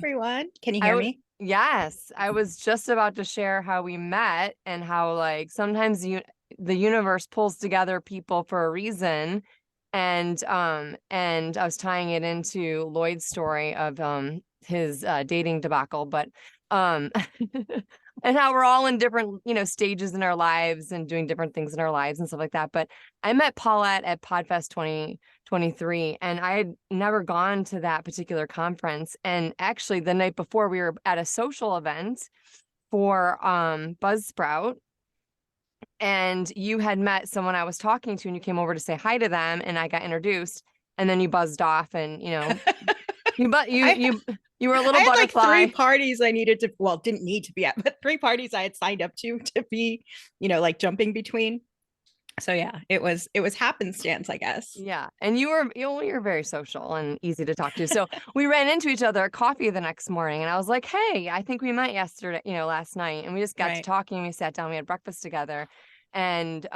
everyone. Can you hear me? Yes, I was just about to share how we met and how like sometimes the universe pulls together people for a reason. And I was tying it into Lloyd's story of his dating debacle, but um and how we're all in different, stages in our lives and doing different things in our lives and stuff like that. But I met Paulette at Podfest 2023, and I had never gone to that particular conference. And actually, the night before, we were at a social event for Buzzsprout, and you had met someone I was talking to, and you came over to say hi to them, and I got introduced, and then you buzzed off, and I you were a I little had like three butterfly. parties I needed to, well, didn't need to be at, but three parties I had signed up to be, like jumping between. So yeah, it was happenstance, I guess. Yeah. And you're very social and easy to talk to. So we ran into each other at coffee the next morning, and I was like, "Hey, I think we met yesterday, last night." And we just got to Right. talking, we sat down, we had breakfast together. And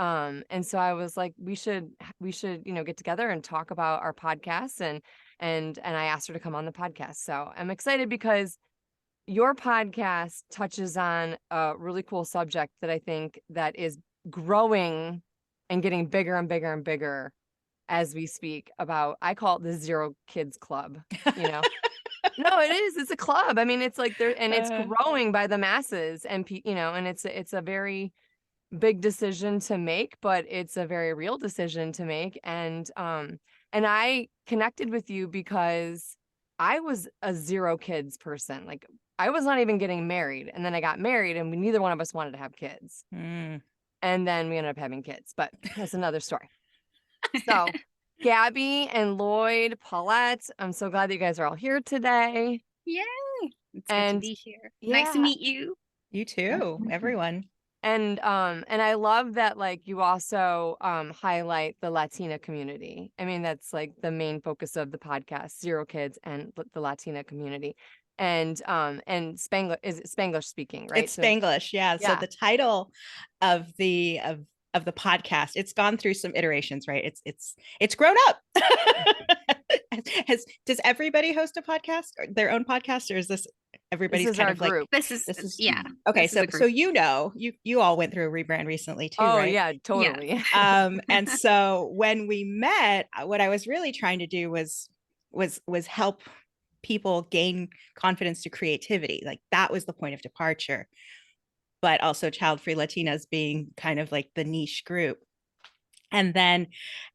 so I was like, we should, get together and talk about our podcasts, and I asked her to come on the podcast. So I'm excited because your podcast touches on a really cool subject that I think that is growing and getting bigger and bigger and bigger as we speak about. I call it the Zero Kids Club, you know. No, it is. It's a club. I mean, it's like there, and it's Uh, growing by the masses, and and it's a very big decision to make, but it's a very real decision to make. And I connected with you because I was a zero kids person. Like, I was not even getting married, and then I got married, and neither one of us wanted to have kids. mm. And then we ended up having kids, but that's another story. So, Gabby and Lloyd, Paulette, I'm so glad that you guys are all here today. Yay! It's good to And be here. Nice to yeah, meet you. You too, everyone. and I love that, like, you also highlight the Latina community. I mean, that's like the main focus of the podcast, Zero Kids and the Latina community. And Spanglish, is it Spanglish speaking, right? It's So Spanglish, yeah. So yeah. the title of the podcast, it's gone through some iterations, right? It's grown up. Does everybody host a podcast, or their own podcast, or is this This everybody's is kind our of like, group. this is Yeah. okay? This is So a group. you all went through a rebrand recently too, Oh right? yeah, Yes. totally. And so when we met, what I was really trying to do was help people gain confidence to creativity. Like that was the point of departure, but also child free Latinas being kind of like the niche group. And then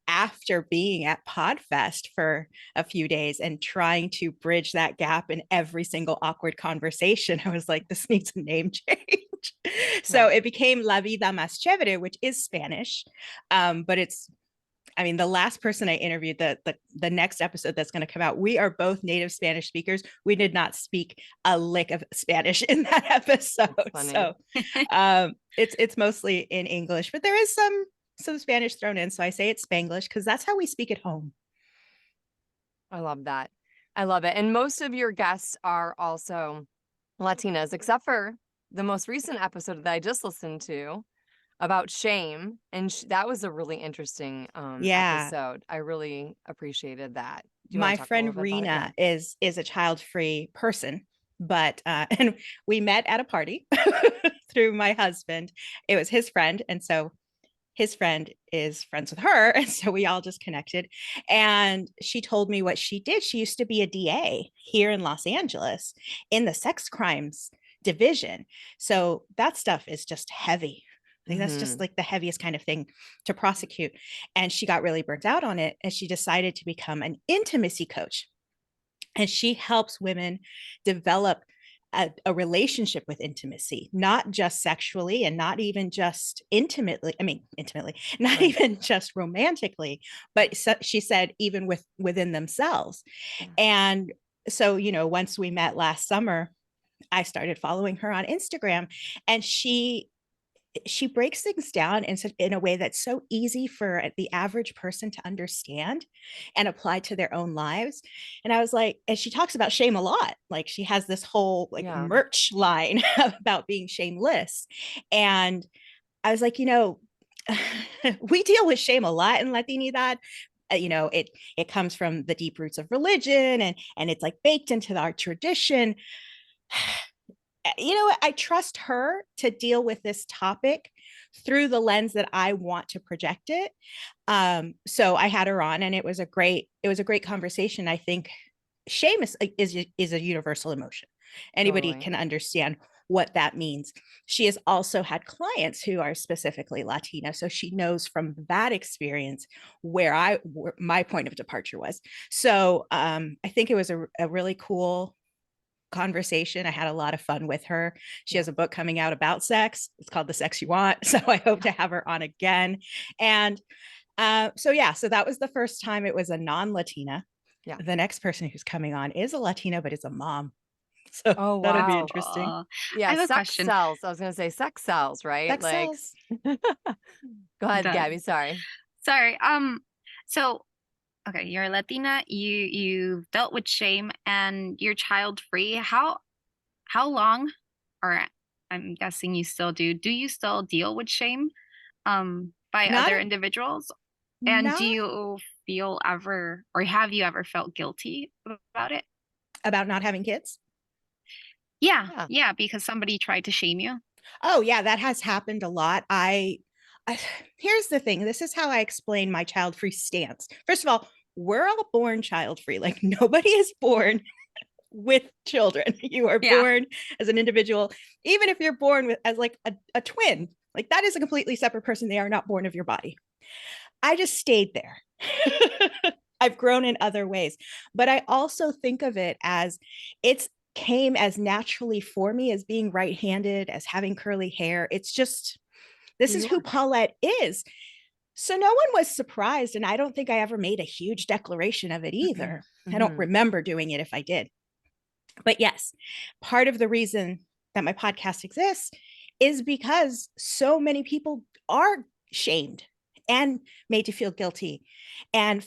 after being at Podfest for a few days and trying to bridge that gap in every single awkward conversation, I was like, this needs a name change. So Yeah. it became La Vida Mas Chevie, which is Spanish. But I mean, the last person I interviewed, the next episode that's going to come out, we are both native Spanish speakers. We did not speak a lick of Spanish in that episode. So it's mostly in English, but there is some Spanish thrown in. So I say it's Spanglish because that's how we speak at home. I love that. I love it. And most of your guests are also Latinas, except for the most recent episode that I just listened to about shame. And that was a really interesting Yeah. episode. I really appreciated that. Do you want My to talk a little friend bit about it? Yeah. Rena is a child-free person, but and we met at a party through my husband. It was his friend, and so his friend is friends with her, and so we all just connected. And she told me what she did. She used to be a DA here in Los Angeles in the sex crimes division. So that stuff is just heavy. I think that's just like the heaviest kind of thing to prosecute. And she got really burnt out on it, and she decided to become an intimacy coach. And she helps women develop a relationship with intimacy, not just sexually and not even just intimately. I mean, intimately, not Right. even just romantically, but she said even within themselves. Yeah. And so, once we met last summer, I started following her on Instagram, and she breaks things down in a way that's so easy for the average person to understand and apply to their own lives. And I was like, and she talks about shame a lot. Like she has this whole like Yeah. merch line about being shameless. And I was like, we deal with shame a lot in Latinidad. it comes from the deep roots of religion, and it's like baked into our tradition. I trust her to deal with this topic through the lens that I want to project it. So I had her on, and it was a great conversation. I think shame is a universal emotion. Anybody Totally. can understand what that means. She has also had clients who are specifically Latina, so she knows from that experience where my point of departure was. So I think it was a really cool conversation. I had a lot of fun with her. She has a book coming out about sex. It's called The Sex You Want. So I hope to have her on again. And so that was the first time it was a non-Latina. Yeah. The next person who's coming on is a Latina, but it's a mom. So Oh, that'll be wow. interesting. Yeah, I have a sex question. sells. I was gonna say sex sells, right? Sex Like, sells. go ahead, Does. Gabby. Sorry. Sorry. So okay, you're Latina, you dealt with shame and you're child free. How long, or I'm guessing you still do you still deal with shame by Not other a, individuals? And do not you feel ever, or have you ever felt guilty about it? about not having kids. Yeah. Yeah, because somebody tried to shame you. Oh yeah, that has happened a lot. I here's the thing. This is how I explain my child-free stance. First of all, we're all born child-free. Like nobody is born with children. You are Yeah. born as an individual, even if you're born as like a twin. Like that is a completely separate person. They are not born of your body. I just stayed there. I've grown in other ways, but I also think of it as it's came as naturally for me as being right-handed, as having curly hair. It's just this is who Paulette is. So no one was surprised, and I don't think I ever made a huge declaration of it either. I don't remember doing it if I did. But yes, part of the reason that my podcast exists is because so many people are shamed and made to feel guilty and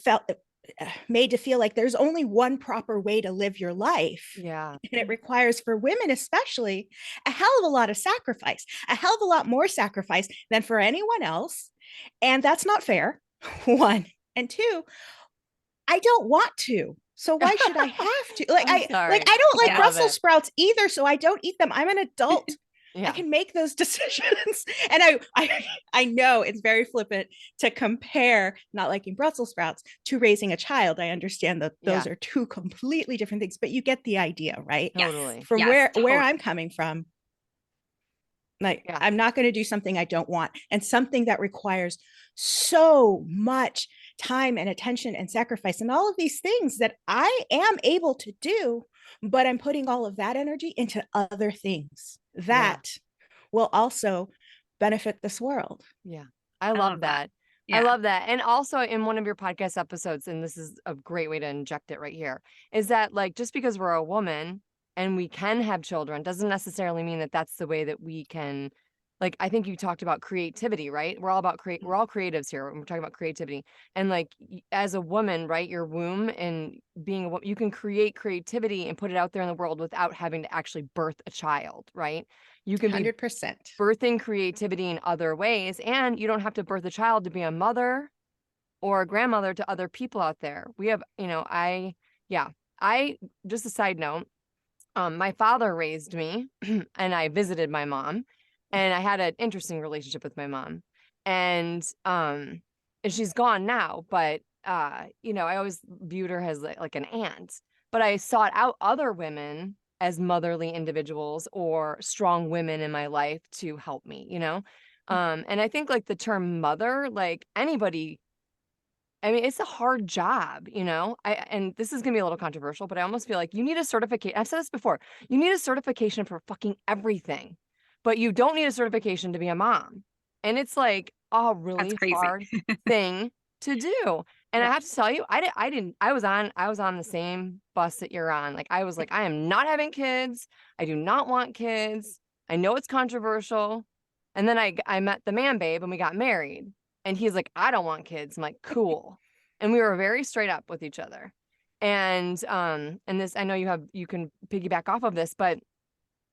made to feel like there's only one proper way to live your life. Yeah. And it requires, for women especially, a hell of a lot of sacrifice, a hell of a lot more sacrifice than for anyone else. And that's not fair, one. And two, I don't want to. So why should I have to? Like I don't like Brussels sprouts either, so I don't eat them. I'm an adult. I can make those decisions. And I know it's very flippant to compare not liking Brussels sprouts to raising a child. I understand that those are two completely different things, but you get the idea, right? Totally. From where I'm coming from, like I'm not going to do something I don't want, and something that requires so much time and attention and sacrifice and all of these things that I am able to do, but I'm putting all of that energy into other things that will also benefit this world. Yeah. I love that. I love that. And also in one of your podcast episodes, and this is a great way to inject it right here, is that like just because we're a woman and we can have children doesn't necessarily mean that that's the way that we can, like, I think you talked about creativity, right? We're all about we're all creatives here. We're talking about creativity. And like as a woman, right, your womb and being a woman, you can create creativity and put it out there in the world without having to actually birth a child, right? You can 100% birthing creativity in other ways, and you don't have to birth a child to be a mother or a grandmother to other people out there. We have, I just a side note, my father raised me and I visited my mom, and I had an interesting relationship with my mom, and she's gone now, but I always viewed her as like an aunt, but I sought out other women as motherly individuals or strong women in my life to help me, and I think like the term mother, like anybody, I mean, it's a hard job, and this is going to be a little controversial, but I almost feel like you need a certification. I've said this before. You need a certification for fucking everything, but you don't need a certification to be a mom. And it's like a really hard thing to do. And I have to tell you, I was on the same bus that you're on. Like, I was like, I am not having kids. I do not want kids. I know it's controversial. And then I met the man babe and we got married. And he's like, I don't want kids. I'm like, cool. And we were very straight up with each other. And this, I know you can piggyback off of this, but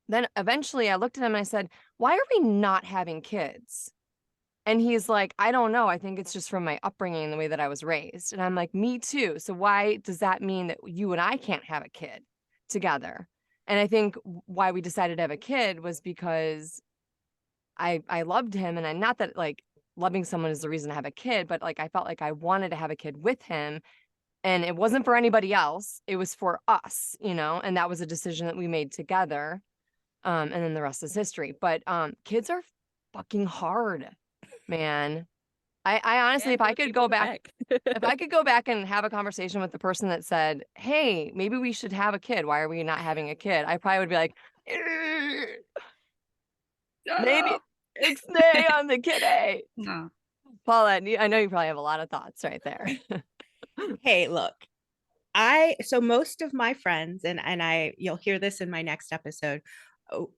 then eventually I looked at him and I said, why are we not having kids? And he's like, I don't know. I think it's just from my upbringing and the way that I was raised. And I'm like, me too. So why does that mean that you and I can't have a kid together? And I think why we decided to have a kid was because I loved him. And I, not that like loving someone is the reason to have a kid, but like I felt like I wanted to have a kid with him. And it wasn't for anybody else. It was for us, you know, and that was a decision that we made together. And then the rest is history. But kids are fucking hard, man. I honestly, if I could go back, if I could go back and have a conversation with the person that said, hey, maybe we should have a kid. Why are we not having a kid? I probably would be like, maybe stay on the kid. No. Paulette, I know you probably have a lot of thoughts right there. Hey, look, so most of my friends, and you'll hear this in my next episode,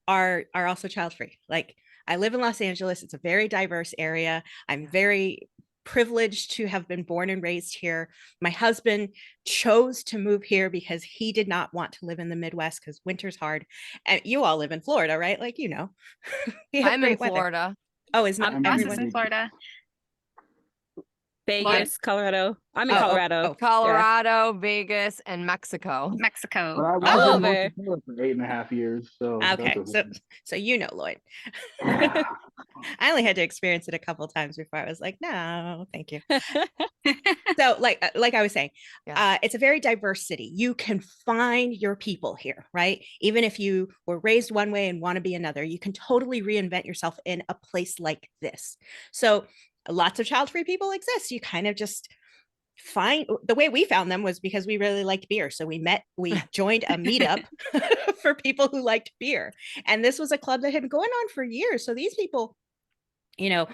are also child free. Like, I live in Los Angeles. It's a very diverse area. I'm very privileged to have been born and raised here. My husband chose to move here because he did not want to live in the Midwest because winter's hard. And you all live in Florida, right? Like, you know, we have I'm in great weather. Florida. Oh, is not Ross is everyone in Florida. Vegas, Colorado. I'm in Oh, Colorado. oh, Colorado, Vegas, and Mexico. But Mexico. I All was in over. North Dakota for 8.5 years. So okay. that's So you know, Lloyd. okay. I only had to experience it a couple of times before I was like, no, thank you. So like I was saying, Yeah. it's a very diverse city. You can find your people here, right? Even if you were raised one way and want to be another, you can totally reinvent yourself in a place like this. So lots of child-free people exist. You kind of just find, the way we found them was because we really liked beer. So we joined a meetup for people who liked beer. And this was a club that had been going on for years. So these people, you know,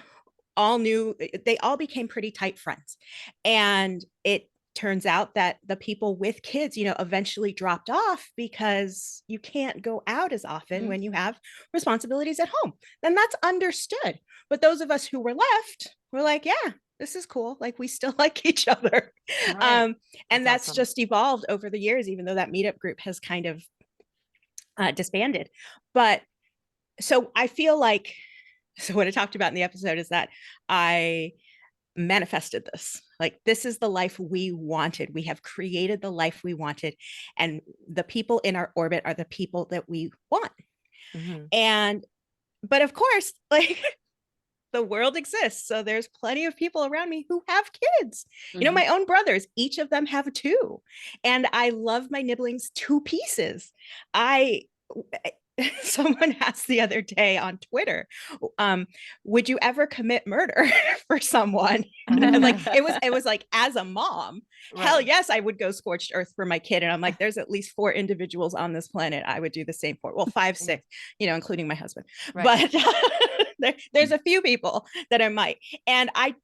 they all became pretty tight friends. And it turns out that the people with kids, you know, eventually dropped off because you can't go out as often when you have responsibilities at home. Then that's understood. But those of us who were left were like, yeah, this is cool. Like, we still like each other. Right. And that's awesome. just evolved over the years, even though that meetup group has kind of disbanded. But so I feel like, so what I talked about in the episode is that I manifested this. Like, this is the life we wanted. We have created the life we wanted. And the people in our orbit are the people that we want. Mhm. But of course, like, the world exists. So there's plenty of people around me who have kids. You know, my own brothers, each of them have two. And I love my nibblings to pieces. Someone asked the other day on Twitter, would you ever commit murder for someone? And I'm like, it was like, as a mom, hell Right. yes, I would go scorched earth for my kid. And I'm like, there's at least 4 individuals on this planet I would do the same for. Well, 5, 6, you know, including my husband. Right. But there's a few people that I might. And I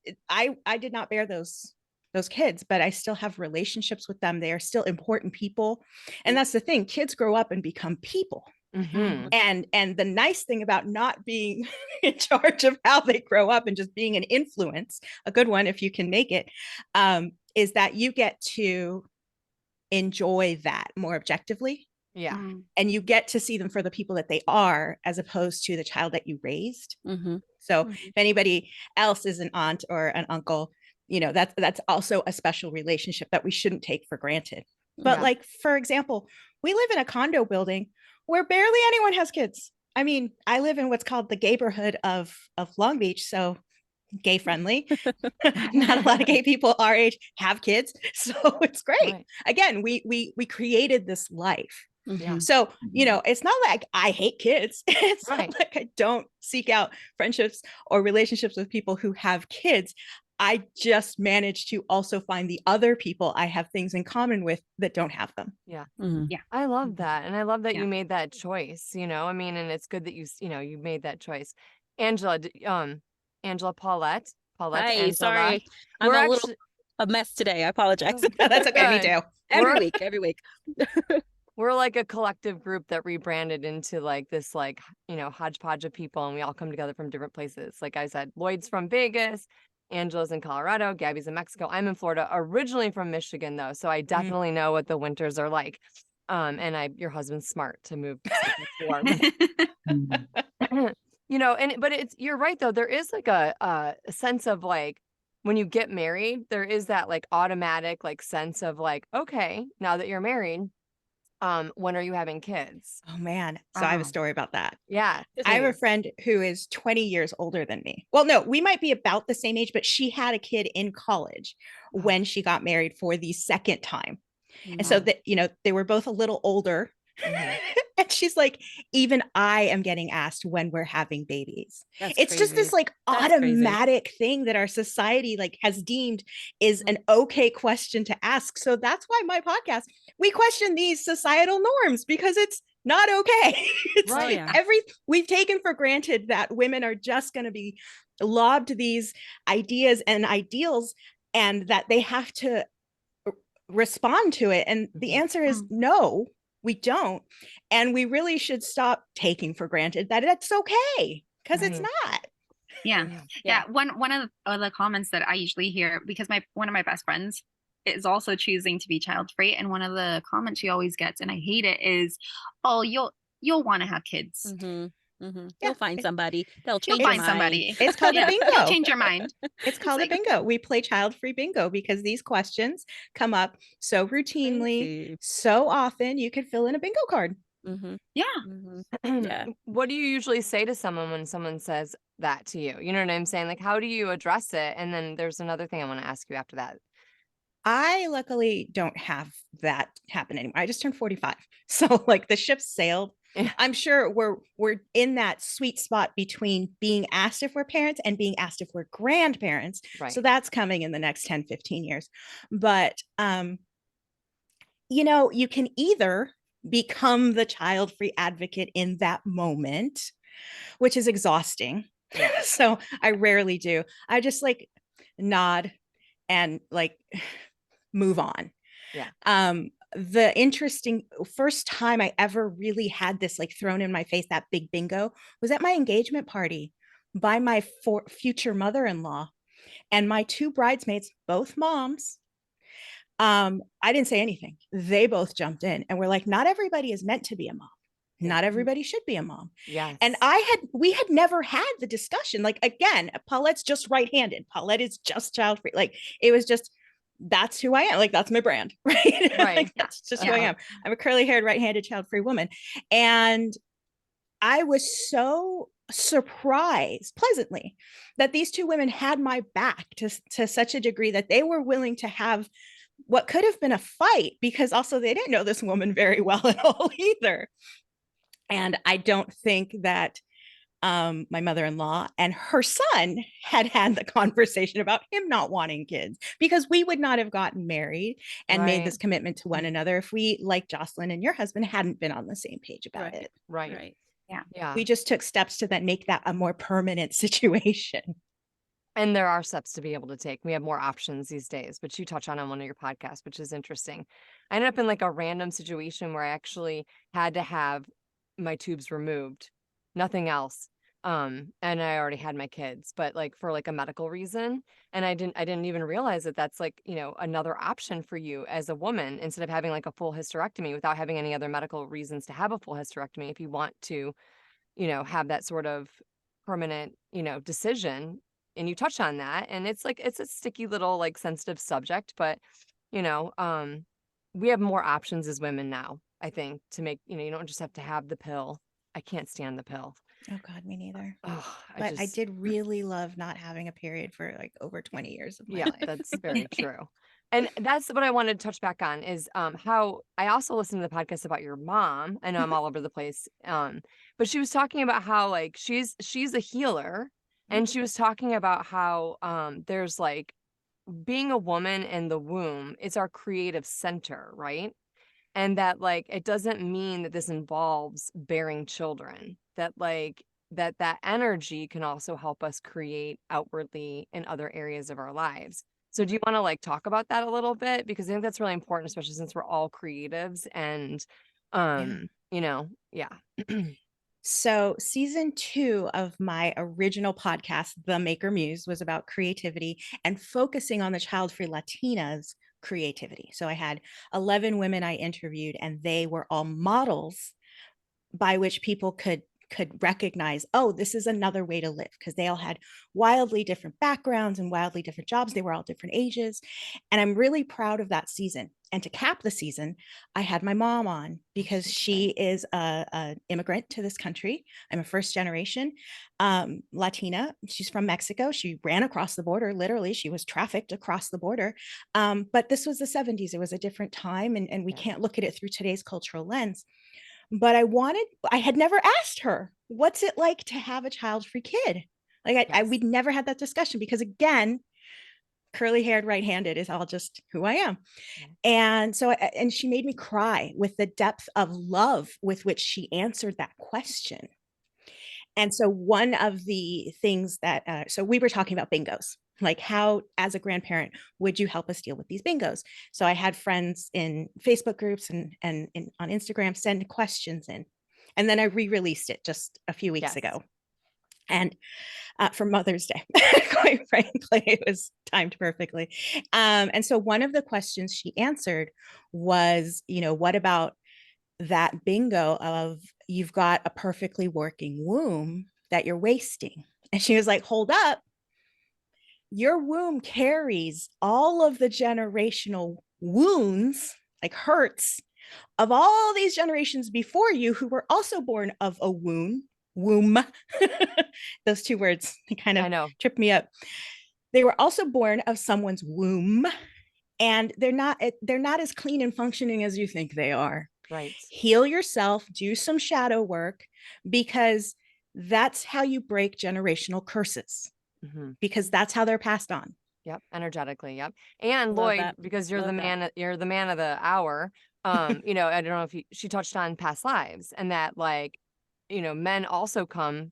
did not bear those kids, but I still have relationships with them. They are still important people. And that's the thing. Kids grow up and become people. Mhm. And the nice thing about not being in charge of how they grow up and just being an influence, a good one if you can make it, is that you get to enjoy that more objectively. Yeah. And you get to see them for the people that they are, as opposed to the child that you raised. So if anybody else is an aunt or an uncle, you know, that's also a special relationship that we shouldn't take for granted. But like, for example, we live in a condo building where barely anyone has kids. I mean, I live in what's called the gayborhood of Long Beach, so gay friendly. Not a lot of gay people our age have kids, so it's great. Right. Again, we created this life. Yeah. So, you know, it's not like I hate kids. It's Right. not like I don't seek out friendships or relationships with people who have kids. I just managed to also find the other people I have things in common with that don't have them. Yeah. Yeah. I love that. And I love that Yeah. you made that choice, you know, I mean, and it's good that you know, you made that choice. Angela, Paulette, Hi, Angela. sorry. I'm We're a actually, little a mess today. I apologize. That's okay. Me Good. too. Every week. we're like a collective group that rebranded into like this, like, you know, hodgepodge of people, and we all come together from different places. Like I said, Lloyd's from Vegas, Angela's in Colorado, Gabby's in Mexico. I'm in Florida, originally from Michigan though, so I definitely know what the winters are like. And your husband's smart to move to warm. you know, and but it's you're right though. There is like a sense of like when you get married, there is that like automatic like sense of like, okay, now that you're married, when are you having kids? Oh man. So I have a Oh. story about that. Yeah. I have a please. friend who is 20 years older than me. Well, no, we might be about the same age, but she had a kid in college when she got married for the second time. And so Wow. that, you know, they were both a little older. Mhm. And she's like, even I am getting asked when we're having babies. That's It's just this crazy. like That's crazy. automatic thing that our society like has deemed is an okay question to ask. So that's why my podcast, we question these societal norms because it's not okay. It's Oh, yeah. we've taken for granted that women are just going to be lobbed these ideas and ideals and that they have to respond to it. And the Mhm. answer is no, we don't. And we really should stop taking for granted that it's okay because it's Right. not. Yeah. Yeah. Yeah. One of the comments that I usually hear, because one of my best friends is also choosing to be child free, and one of the comments she always gets, and I hate it, is, "Oh, you'll want to have kids. Mm-hmm. Mm-hmm. Yeah. You'll find somebody. They'll You'll change your find mind. somebody. It's called a Yeah, bingo. you'll change your mind." It's called a like- bingo. We play child-free bingo because these questions come up so routinely, Crazy. so often. You could fill in a bingo card. Mm-hmm. Yeah. Mm-hmm. Yeah. What do you usually say to someone when someone says that to you? You know what I'm saying? Like, how do you address it? And then there's another thing I want to ask you after that. I luckily don't have that happen anymore. I just turned 45. So like the ship sailed. Yeah. I'm sure we're in that sweet spot between being asked if we're parents and being asked if we're grandparents. Right. So that's coming in the next 10, 15 years. But you know, you can either become the child-free advocate in that moment, which is exhausting. Yeah. So I rarely do. I just like nod and like move on. Yeah. The interesting first time I ever really had this like thrown in my face, that big bingo, was at my engagement party by my future mother-in-law, and my two bridesmaids, both moms. I didn't say anything. They both jumped in and were like, not everybody is meant to be a mom. Yeah. Not everybody should be a mom. Yes. And we had never had the discussion. Like, again, Paulette's just right-handed. Paulette is just child-free. Like, it was just, that's who I am. Like, that's my brand, right? Right. Like, that's just who I Yeah. am. I'm a curly-haired, right-handed, child-free woman. And I was so surprised, pleasantly, that these two women had my back to such a degree that they were willing to have what could have been a fight, because also they didn't know this woman very well at all either. And I don't think that my mother-in-law and her son had the conversation about him not wanting kids, because we would not have gotten married and made Right. this commitment to one another if we, like Jocelyn and your husband, hadn't been on the same page about Right. it. Right. Right. Yeah. We just took steps to then make that a more permanent situation. And there are steps to be able to take. We have more options these days, but you touch on one of your podcasts, which is interesting. I ended up in like a random situation where I actually had to have my tubes removed, nothing else. And I already had my kids, but like for like a medical reason. And I didn't even realize that that's like, you know, another option for you as a woman, instead of having like a full hysterectomy without having any other medical reasons to have a full hysterectomy. If you want to, you know, have that sort of permanent, you know, decision. And you touch on that, and it's like it's a sticky little like sensitive subject, but you know, we have more options as women now, I think, to make, you know, you don't just have to have the pill. I can't stand the pill. Oh God, me neither. Oh, But I did really love not having a period for like over 20 years of my Yeah, life. that's very true. And that's what I wanted to touch back on is how I also listened to the podcast about your mom. I know I'm all over the place. But she was talking about how like she's a healer, and she was talking about how there's like being a woman in the womb, it's our creative center, right? And that like it doesn't mean that this involves bearing children, that like that energy can also help us create outwardly in other areas of our lives. So do you want to like talk about that a little bit, because I think that's really important, especially since we're all creatives and you know, yeah. So season 2 of my original podcast, The Maker Muse, was about creativity and focusing on the child-free Latinas creativity. So I had 11 women I interviewed, and they were all models by which people could could recognize, oh, this is another way to live, because they all had wildly different backgrounds and wildly different jobs. They were all different ages. And I'm really proud of that season. And to cap the season, I had my mom on because she is a immigrant to this country. I'm a first generation Latina. She's from Mexico. She ran across the border. Literally, she was trafficked across the border. But this was the 70s. It was a different time. And we can't look at it through today's cultural lens. But I had never asked her, what's it like to have a child-free kid? Like we'd never had that discussion because, again, curly haired, right-handed is all just who I am. And so, and she made me cry with the depth of love with which she answered that question. And so one of the things that, so we were talking about bingos, like how, as a grandparent, would you help us deal with these bingos? So I had friends in Facebook groups and on Instagram send questions in, and then I re-released it just a few weeks ago. And for Mother's Day, quite frankly, it was timed perfectly. And so one of the questions she answered was, what about that bingo of you've got a perfectly working womb that you're wasting? And she was like, hold up. Your womb carries all of the generational wounds, like hurts, of all these generations before you who were also born of a womb. Those two words, they kind of trip me up. They were also born of someone's womb, and they're not as clean and functioning as you think they are. Right. Heal yourself, do some shadow work, because that's how you break generational curses, because that's how they're passed on. Yep. Energetically. Yep. And Love Lloyd, that. because you're Love the man, you're the man of the hour. I don't know if she touched on past lives, and that, like, men also come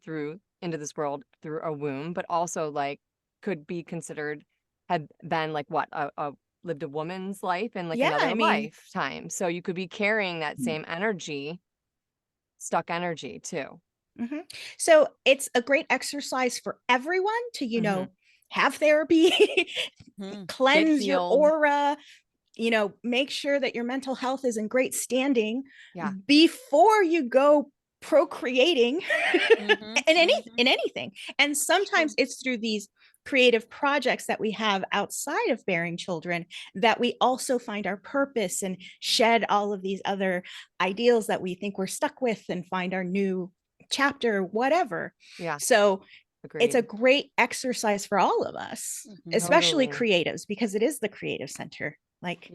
into this world through a womb, but also like could be considered, had been like lived a woman's life in like another lifetime. So you could be carrying that same energy, stuck energy too. So it's a great exercise for everyone to, have therapy, cleanse your aura, make sure that your mental health is in great standing before you go procreating in anything. And sometimes it's through these creative projects that we have outside of bearing children that we also find our purpose and shed all of these other ideals that we think we're stuck with and find our new chapter, whatever. So it's a great exercise for all of us, especially creatives, because it is the creative center. Like,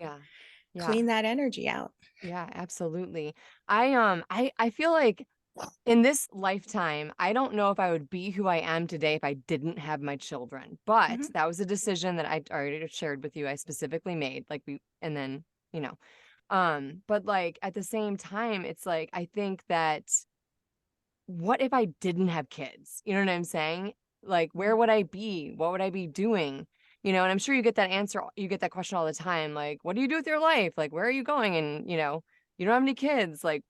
clean that energy out. Yeah, absolutely. I feel like in this lifetime, I don't know if I would be who I am today if I didn't have my children. But that was a decision that I already shared with you. I specifically made, but like at the same time, it's like, I think that what if I didn't have kids? You know what I'm saying? Like, where would I be? What would I be doing? And I'm sure you get that question all the time. Like, what do you do with your life? Like, where are you going? And, you don't have any kids. Like,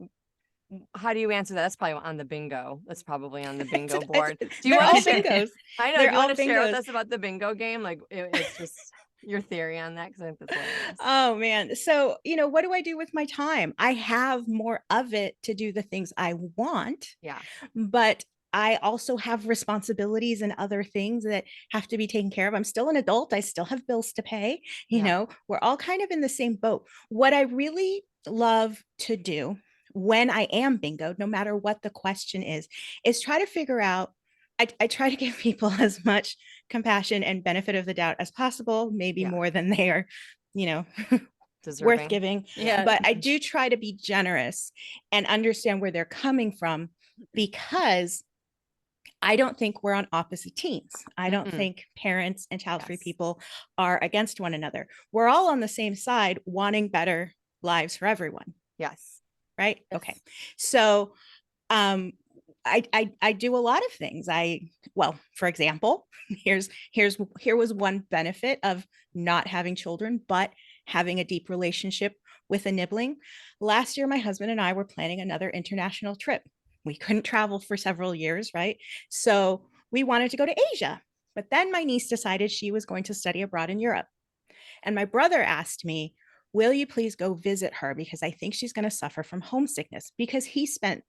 how do you answer that? That's probably on the bingo. That's probably on the bingo board. Do you They're want all to bingos. I know. They're Do you want to all share with bingos. us about the bingo game? Like, it's just your theory on that, because I think that's hilarious. Oh man. So, what do I do with my time? I have more of it to do the things I want. Yeah. But I also have responsibilities and other things that have to be taken care of. I'm still an adult. I still have bills to pay. We're all kind of in the same boat. What I really love to do when I am bingoed, no matter what the question is try to figure out, I try to give people as much compassion and benefit of the doubt as possible, maybe more than they are, worth giving. But I do try to be generous and understand where they're coming from, because I don't think we're on opposite teams. I don't think parents and child-free people are against one another. We're all on the same side, wanting better lives for everyone. Yes. Right? Yes. Okay. So I do a lot of things. For example, here was one benefit of not having children, but having a deep relationship with a nibbling. Last year, my husband and I were planning another international trip. We couldn't travel for several years, right? So we wanted to go to Asia. But then my niece decided she was going to study abroad in Europe. And my brother asked me, will you please go visit her? Because I think she's going to suffer from homesickness, because he spent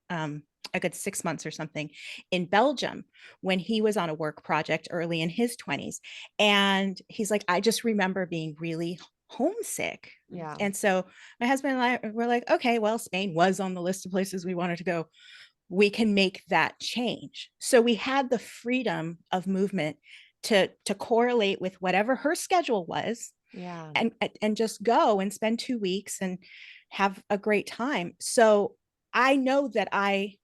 a good 6 months or something in Belgium when he was on a work project early in his 20s. And he's like, I just remember being really homesick. Yeah. And so my husband and I were like, okay, well, Spain was on the list of places we wanted to go. We can make that change. So we had the freedom of movement to correlate with whatever her schedule was, Yeah. and just go and spend 2 weeks and have a great time. So I know that I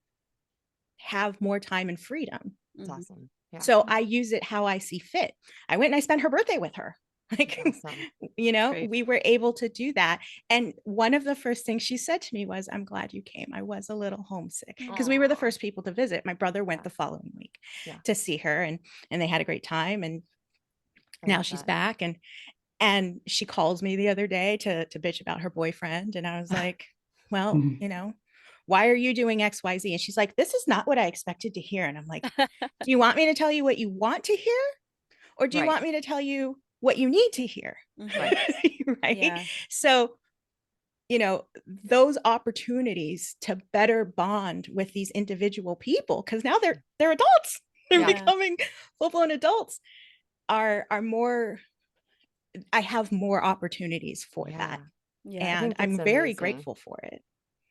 have more time and freedom. It's awesome. Yeah. So I use it how I see fit. I went and I spent her birthday with her. Like, Awesome. Great. we were able to do that. And one of the first things she said to me was, I'm glad you came. I was a little homesick, because we were the Aw. first people to visit. My brother went Yeah. the following week Yeah. to see her, and they had a great time. And I now love she's that. back, and she calls me the other day to bitch about her boyfriend. And I was like, well, why are you doing XYZ? And she's like, this is not what I expected to hear. And I'm like, do you want me to tell you what you want to hear? Or do you Right. want me to tell you what you need to hear? Right. Right. Yeah. So, those opportunities to better bond with these individual people, because now they're adults, they're Yeah. becoming full-blown adults, are more, I have more opportunities for Yeah. that. Yeah. And think I'm that's very amazing. grateful for it.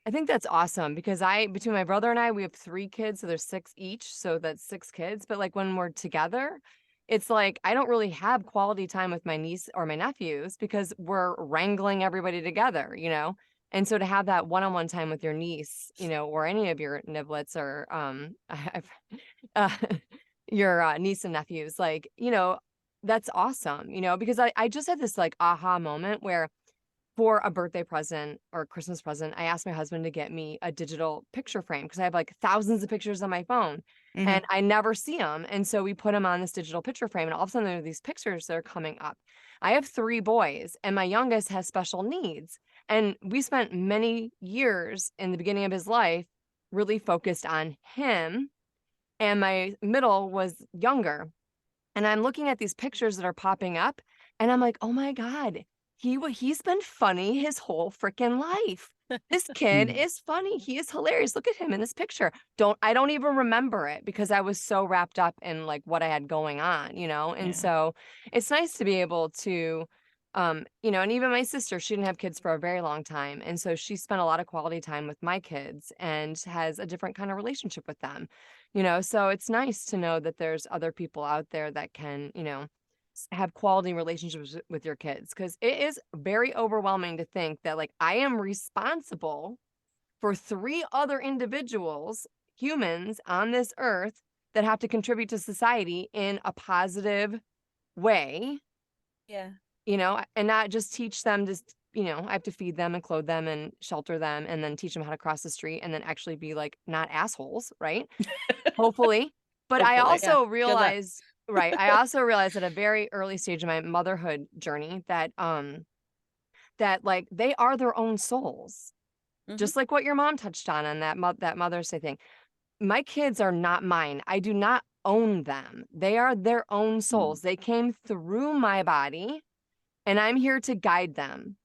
I think that's awesome because between my brother and I, we have 3 kids, so there's 6 each, so that's 6 kids. But like when we're together, it's like I don't really have quality time with my niece or my nephews because we're wrangling everybody together, you know? And so to have that one-on-one time with your niece, or any of your niblets or uh, your niece and nephews, like, that's awesome, because I just had this like aha moment where for a birthday present or Christmas present, I asked my husband to get me a digital picture frame because I have like thousands of pictures on my phone and I never see them. And so we put them on this digital picture frame, and all of a sudden there are these pictures that are coming up. I have 3 boys, and my youngest has special needs. And we spent many years in the beginning of his life really focused on him, and my middle was younger. And I'm looking at these pictures that are popping up, and I'm like, oh my God, he's been funny his whole freaking life. This kid is funny. He is hilarious. Look at him in this picture. I don't even remember it because I was so wrapped up in like what I had going on, And Yeah. so it's nice to be able to, and even my sister, she didn't have kids for a very long time. And so she spent a lot of quality time with my kids and has a different kind of relationship with them. So it's nice to know that there's other people out there that can, have quality relationships with your kids, because it is very overwhelming to think that like I am responsible for 3 other individuals, humans on this earth that have to contribute to society in a positive way, Yeah. and not just teach them to, I have to feed them and clothe them and shelter them and then teach them how to cross the street and then actually be like not assholes, right? Hopefully. But I Hopefully. also Yeah. Good luck. realized, right, I also realized at a very early stage of my motherhood journey that like they are their own souls. Just like what your mom touched on that Mother's Day thing. My kids are not mine. I do not own them. They are their own souls. They came through my body, and I'm here to guide them,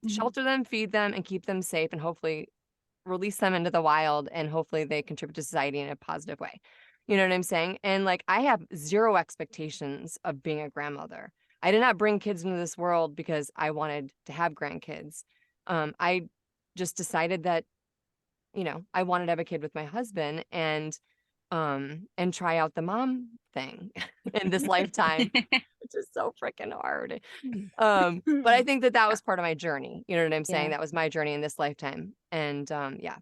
shelter them, feed them, and keep them safe, and hopefully release them into the wild, and hopefully they contribute to society in a positive way. You know what I'm saying? And like I have 0 expectations of being a grandmother. I did not bring kids into this world because I wanted to have grandkids. I just decided that, I wanted to have a kid with my husband and try out the mom thing in this lifetime, which is so freaking hard. But I think that was part of my journey. You know what I'm saying? Yeah. That was my journey in this lifetime. And yeah.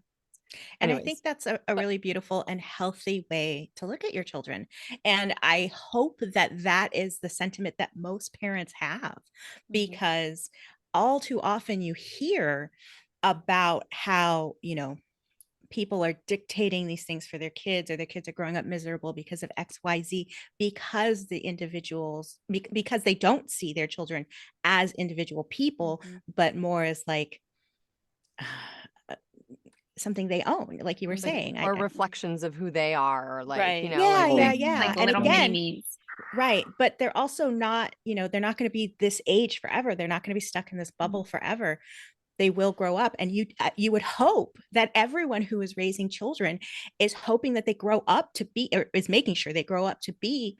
And I Anyways, think that's a really beautiful and healthy way to look at your children. And I hope that that is the sentiment that most parents have, because all too often you hear about how, people are dictating these things for their kids, or their kids are growing up miserable because of XYZ, because the individuals, because they don't see their children as individual people, but more as like something they own, like you were saying. or reflections of who they are, or like, Right. Yeah, like, yeah. Like And little again, mini-me's. right. But they're also not, they're not going to be this age forever. They're not going to be stuck in this bubble forever. they will grow up. And you would hope that everyone who is raising children is hoping that they grow up to be, or is making sure they grow up to be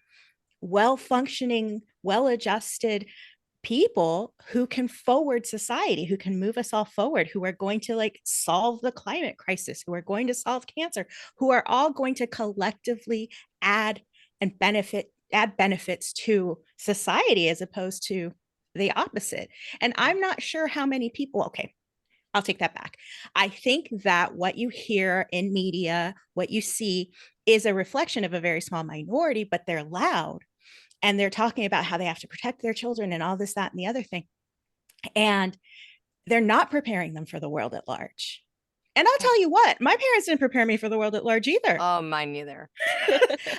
well-functioning, well-adjusted people who can forward society, who can move us all forward, who are going to like solve the climate crisis, who are going to solve cancer, who are all going to collectively add benefits to society, as opposed to the opposite. And I'm not sure how many people, okay, I'll take that back. I think that what you hear in media, what you see, is a reflection of a very small minority, but they're loud. And they're talking about how they have to protect their children and all this, that, and the other thing. And they're not preparing them for the world at large. And I'll tell you what, my parents didn't prepare me for the world at large either. Oh, mine neither.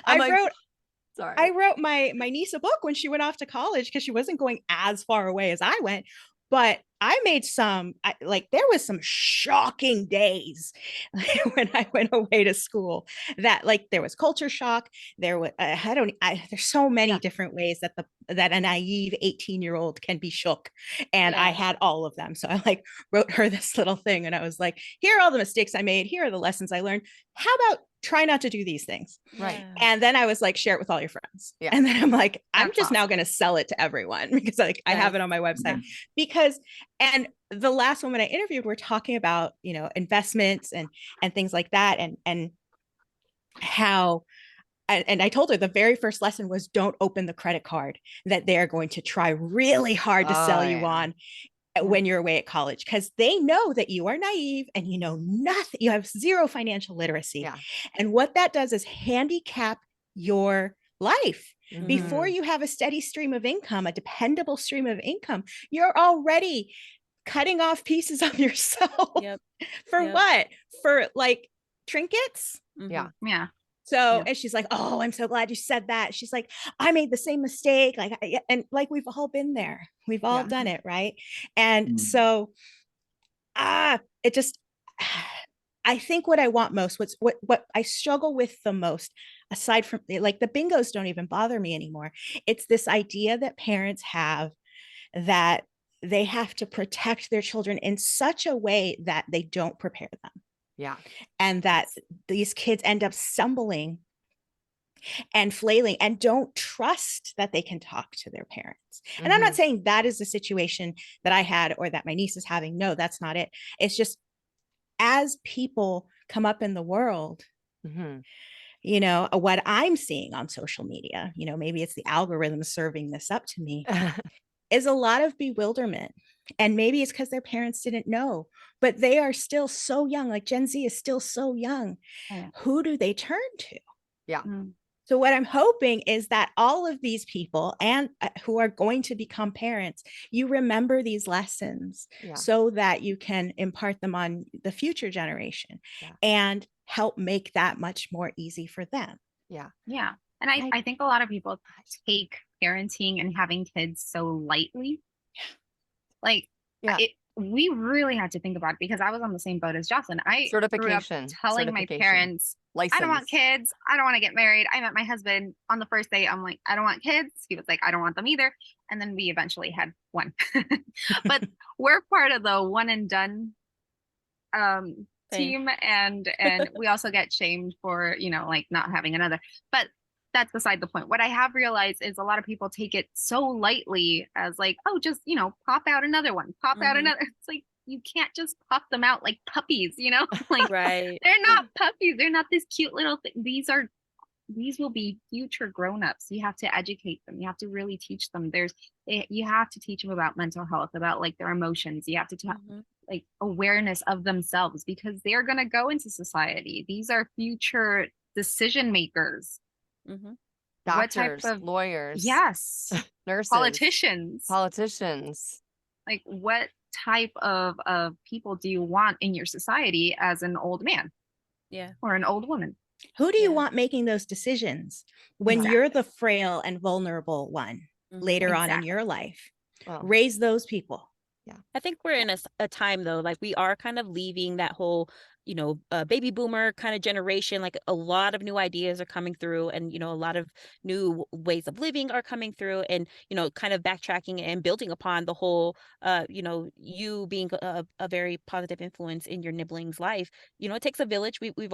I wrote my niece a book when she went off to college, because she wasn't going as far away as I went. But I made there was some shocking days when I went away to school, that like there was culture shock. There was, there's so many different ways that a naive 18-year-old can be shook. And I had all of them. So I like wrote her this little thing, and I was like, here are all the mistakes I made. Here are the lessons I learned. How about try not to do these things? Right. And then I was like, share it with all your friends. Yeah. And then I'm like, I'm That's just now awesome. going to sell it to everyone, because like I have it on my website. Because, and the last woman I interviewed, we're talking about, investments and things like that. And how, and I told her the very first lesson was, don't open the credit card that they're going to try really hard to sell you on when you're away at college, because they know that you are naive and you know nothing. You have zero financial literacy. Yeah. And what that does is handicap your life. Mhm. Before you have a steady stream of income, a dependable stream of income, you're already cutting off pieces of yourself. Yep. For Yep. what? For like trinkets? Yeah. Yeah. So, Yeah. and she's like, oh, I'm so glad you said that. She's like, I made the same mistake. Like, and like, we've all been there. We've all Yeah. done it. Right. And Mm. so, it just, I think what I want most, what I struggle with the most, aside from like the bingos don't even bother me anymore. It's this idea that parents have that they have to protect their children in such a way that they don't prepare them. Yeah. And that these kids end up stumbling and flailing and don't trust that they can talk to their parents. And I'm not saying that is the situation that I had or that my niece is having. No, that's not it. It's just, as people come up in the world, Mhm. What I'm seeing on social media, maybe it's the algorithm serving this up to me, is a lot of bewilderment. And maybe it's because their parents didn't know, but they are still so young. Like Gen Z is still so young. Yeah. Who do they turn to? Yeah. Mm. So what I'm hoping is that all of these people and who are going to become parents, you remember these lessons Yeah. so that you can impart them on the future generation and help make that much more easy for them. Yeah. And I think a lot of people take parenting and having kids so lightly. Like, we really had to think about it, because I was on the same boat as Jocelyn. I grew up Certification. telling my parents, License. I don't want kids. I don't want to get married. I met my husband on the first day. I'm like, I don't want kids. He was like, I don't want them either. And then we eventually had one. But we're part of the one and done team, and we also get shamed for like not having another. But that's beside the point. What I have realized is a lot of people take it so lightly as like, oh, just pop out another one, pop out another. It's like, you can't just pop them out like puppies, like Right. they're not puppies. They're not this cute little thing. These will be future grown-ups. You have to educate them. You have to really teach them. You have to teach them about mental health, about like their emotions. You have to talk like awareness of themselves, because they're going to go into society. These are future decision makers. Doctors, what type of lawyers, yes, nurses, politicians. Like, what type of people do you want in your society as an old man? Yeah. Or an old woman? Who do you want making those decisions when you're the frail and vulnerable one later on in your life? Well, raise those people. I think we're in a time though, like we are kind of leaving that whole, baby boomer kind of generation. Like a lot of new ideas are coming through, and a lot of new ways of living are coming through, and kind of backtracking and building upon the whole, you being a very positive influence in your nibbling's life. It takes a village. We've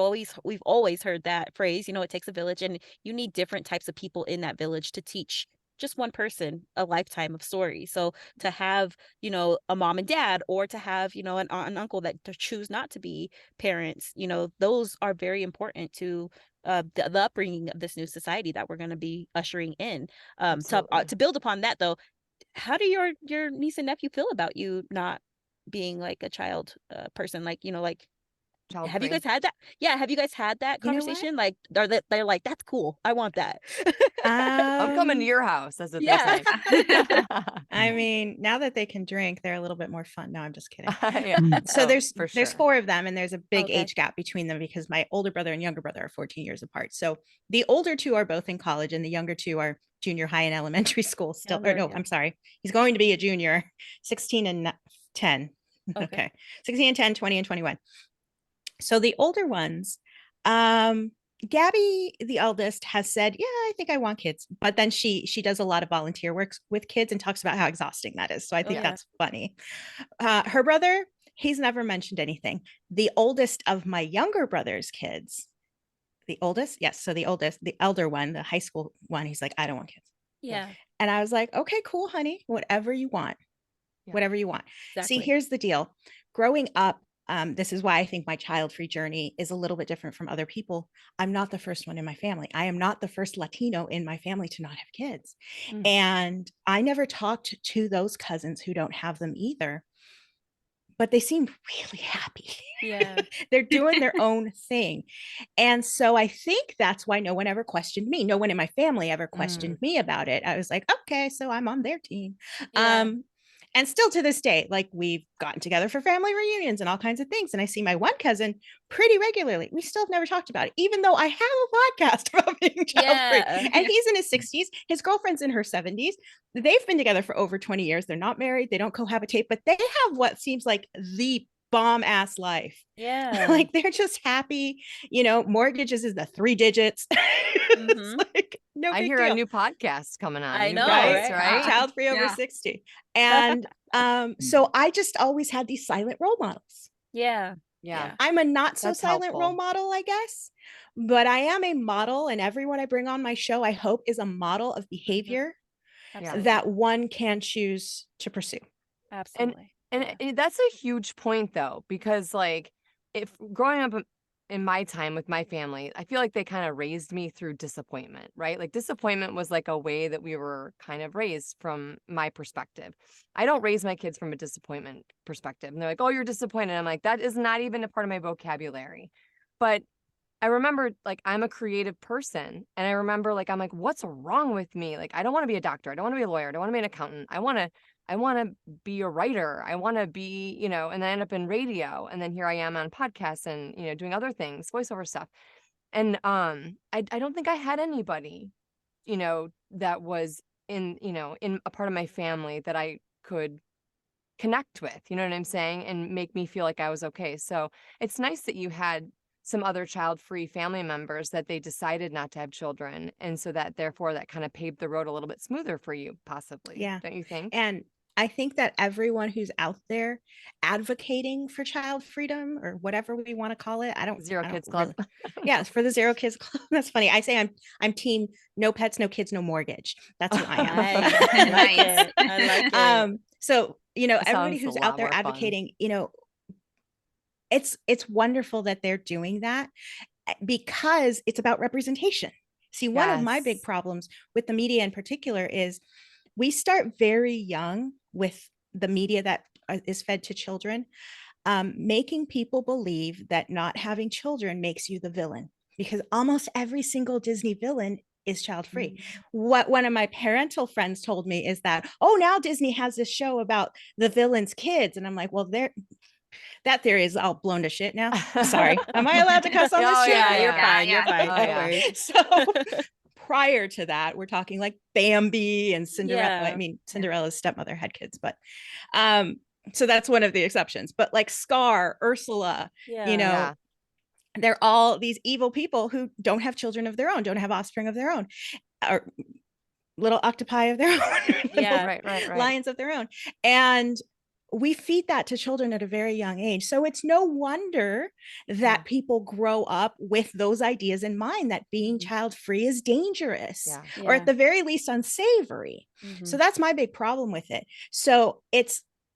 always heard that phrase. It takes a village, and you need different types of people in that village to teach just one person a lifetime of stories. So to have, a mom and dad, or to have, an aunt and uncle that to choose not to be parents, those are very important to the upbringing of this new society that we're going to be ushering in. To build upon that though, how do your niece and nephew feel about you not being like a child person? Like, Child have you free. guys had that? Yeah, have you guys had that You know what? conversation? Like, they're like, that's cool. I want that. I'm coming to Um, your house. That's what Yeah. they say. I mean, now that they can drink, they're a little bit more fun. No, I'm just kidding. Yeah. So Oh, there's for there's sure. 4 of them, and there's a big Okay. age gap between them because my older brother and younger brother are 14 years apart. So the older 2 are both in college, and the younger 2 are junior high and elementary school still. Or no, Yeah. I'm sorry. He's going to be a junior, 16 and 10. Okay. Okay. 16 and 10, 20 and 21. So the older ones, Gabby, the eldest, has said, "Yeah, I think I want kids," but then she does a lot of volunteer work with kids and talks about how exhausting that is. So I think yeah. that's funny. Her brother, he's never mentioned anything. The oldest of my younger brother's kids, the oldest, yes, so the oldest, the elder one, the high school one, he's like, "I don't want kids," Yeah. and I was like, "Okay, cool, honey, whatever you want." Yeah. Whatever you want. Exactly. See, here's the deal. Growing up, this is why I think my child-free journey is a little bit different from other people. I'm not the first one in my family. I am not the first Latino in my family to not have kids. Mm. And I never talked to those cousins who don't have them either, but they seem really happy. Yeah. They're doing their own thing. And so I think that's why no one ever questioned me. No one in my family ever questioned me about it. I was like, okay, so I'm on their team. Yeah. And still to this day, like we've gotten together for family reunions and all kinds of things. And I see my one cousin pretty regularly. We still have never talked about it, even though I have a podcast about being child-free. Yeah. And he's in his 60s. His girlfriend's in her 70s. They've been together for over 20 years. They're not married. They don't cohabitate, but they have what seems like the bomb ass life. Yeah. Like they're just happy, mortgages is the 3 digits. It's Mhm. like no I big hear deal. a new podcast coming on. I You know, guys, right? Child free over Yeah. 60. And so I just always had these silent role models. Yeah. Yeah. I'm a not so That's silent role helpful. model, I guess, but I am a model, and everyone I bring on my show, I hope, is a model of behavior Absolutely. that one can choose to pursue. Absolutely. And that's a huge point though, because like if growing up in my time with my family, I feel like they kind of raised me through disappointment, right? Like disappointment was like a way that we were kind of raised from my perspective. I don't raise my kids from a disappointment perspective. And they're like, "Oh, you're disappointed." I'm like, that is not even a part of my vocabulary. But I remember like I'm a creative person, and I remember like I'm like, what's wrong with me? Like I don't want to be a doctor, I don't want to be a lawyer, I don't want to be an accountant. I want to be a writer. I want to be, and then I end up in radio, and then here I am on podcasts and doing other things, voiceover stuff. And I don't think I had anybody, that was in a part of my family that I could connect with, you know what I'm saying, and make me feel like I was okay. So it's nice that you had some other child-free family members that they decided not to have children, and so that therefore that kind of paved the road a little bit smoother for you, possibly. Yeah. Don't you think? And I think that everyone who's out there advocating for child freedom or whatever we want to call it, I don't Kids Club. really- Yeah, it's for the Zero Kids Club. That's funny. I say I'm team no pets, no kids, no mortgage. That's who I am. Nice. I like Nice. it. I like it. So That everybody sounds a who's lot out there more fun. advocating, it's wonderful that they're doing that because it's about representation. See, one of my big Yes. problems with the media in particular is we start very young with the media that is fed to children, making people believe that not having children makes you the villain, because almost every single Disney villain is child free. What one of my parental friends told me is that, oh, now Disney has this show about the villain's kids. And I'm like, well, that theory is all blown to shit now. Sorry. Am I allowed to cuss on this Oh, show? yeah, You're yeah. fine. You're Yeah. fine. Oh, No yeah. worries. So prior to that, we're talking like Bambi and Cinderella. Yeah. I mean, Cinderella's stepmother had kids, but so that's one of the exceptions, but like Scar, Ursula, Yeah. you know, Yeah. they're all these evil people who don't have children of their own, don't have offspring of their own, or little octopi of their own, Yeah. Right. lions of their own. And we feed that to children at a very young age. So it's no wonder that people grow up with those ideas in mind, that being child free is dangerous, Yeah. or at the very least unsavory. So that's my big problem with it. So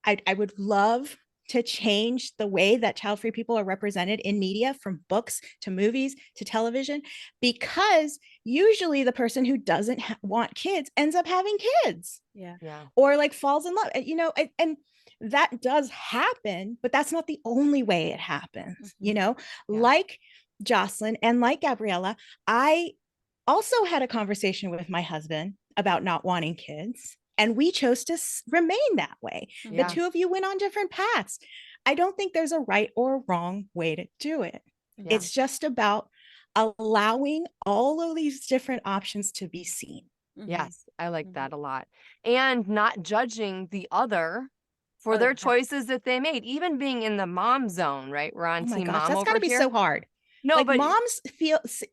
I would love to change the way that child-free people are represented in media, from books to movies to television, because usually the person who doesn't want kids ends up having kids. Yeah. Or like falls in love, you know, and that does happen, but that's not the only way it happens, you know. Like Jocelyn and like Gabriella, I also had a conversation with my husband about not wanting kids, and we chose to remain that way. The two of you went on different paths. I don't think there's a right or wrong way to do it. It's just about allowing all of these different options to be seen. Yes, I like that a lot. And not judging the other for their choices that they made, even being in the mom zone, right? We're on Oh my team gosh, mom that's over got to be here. so hard. No, like but moms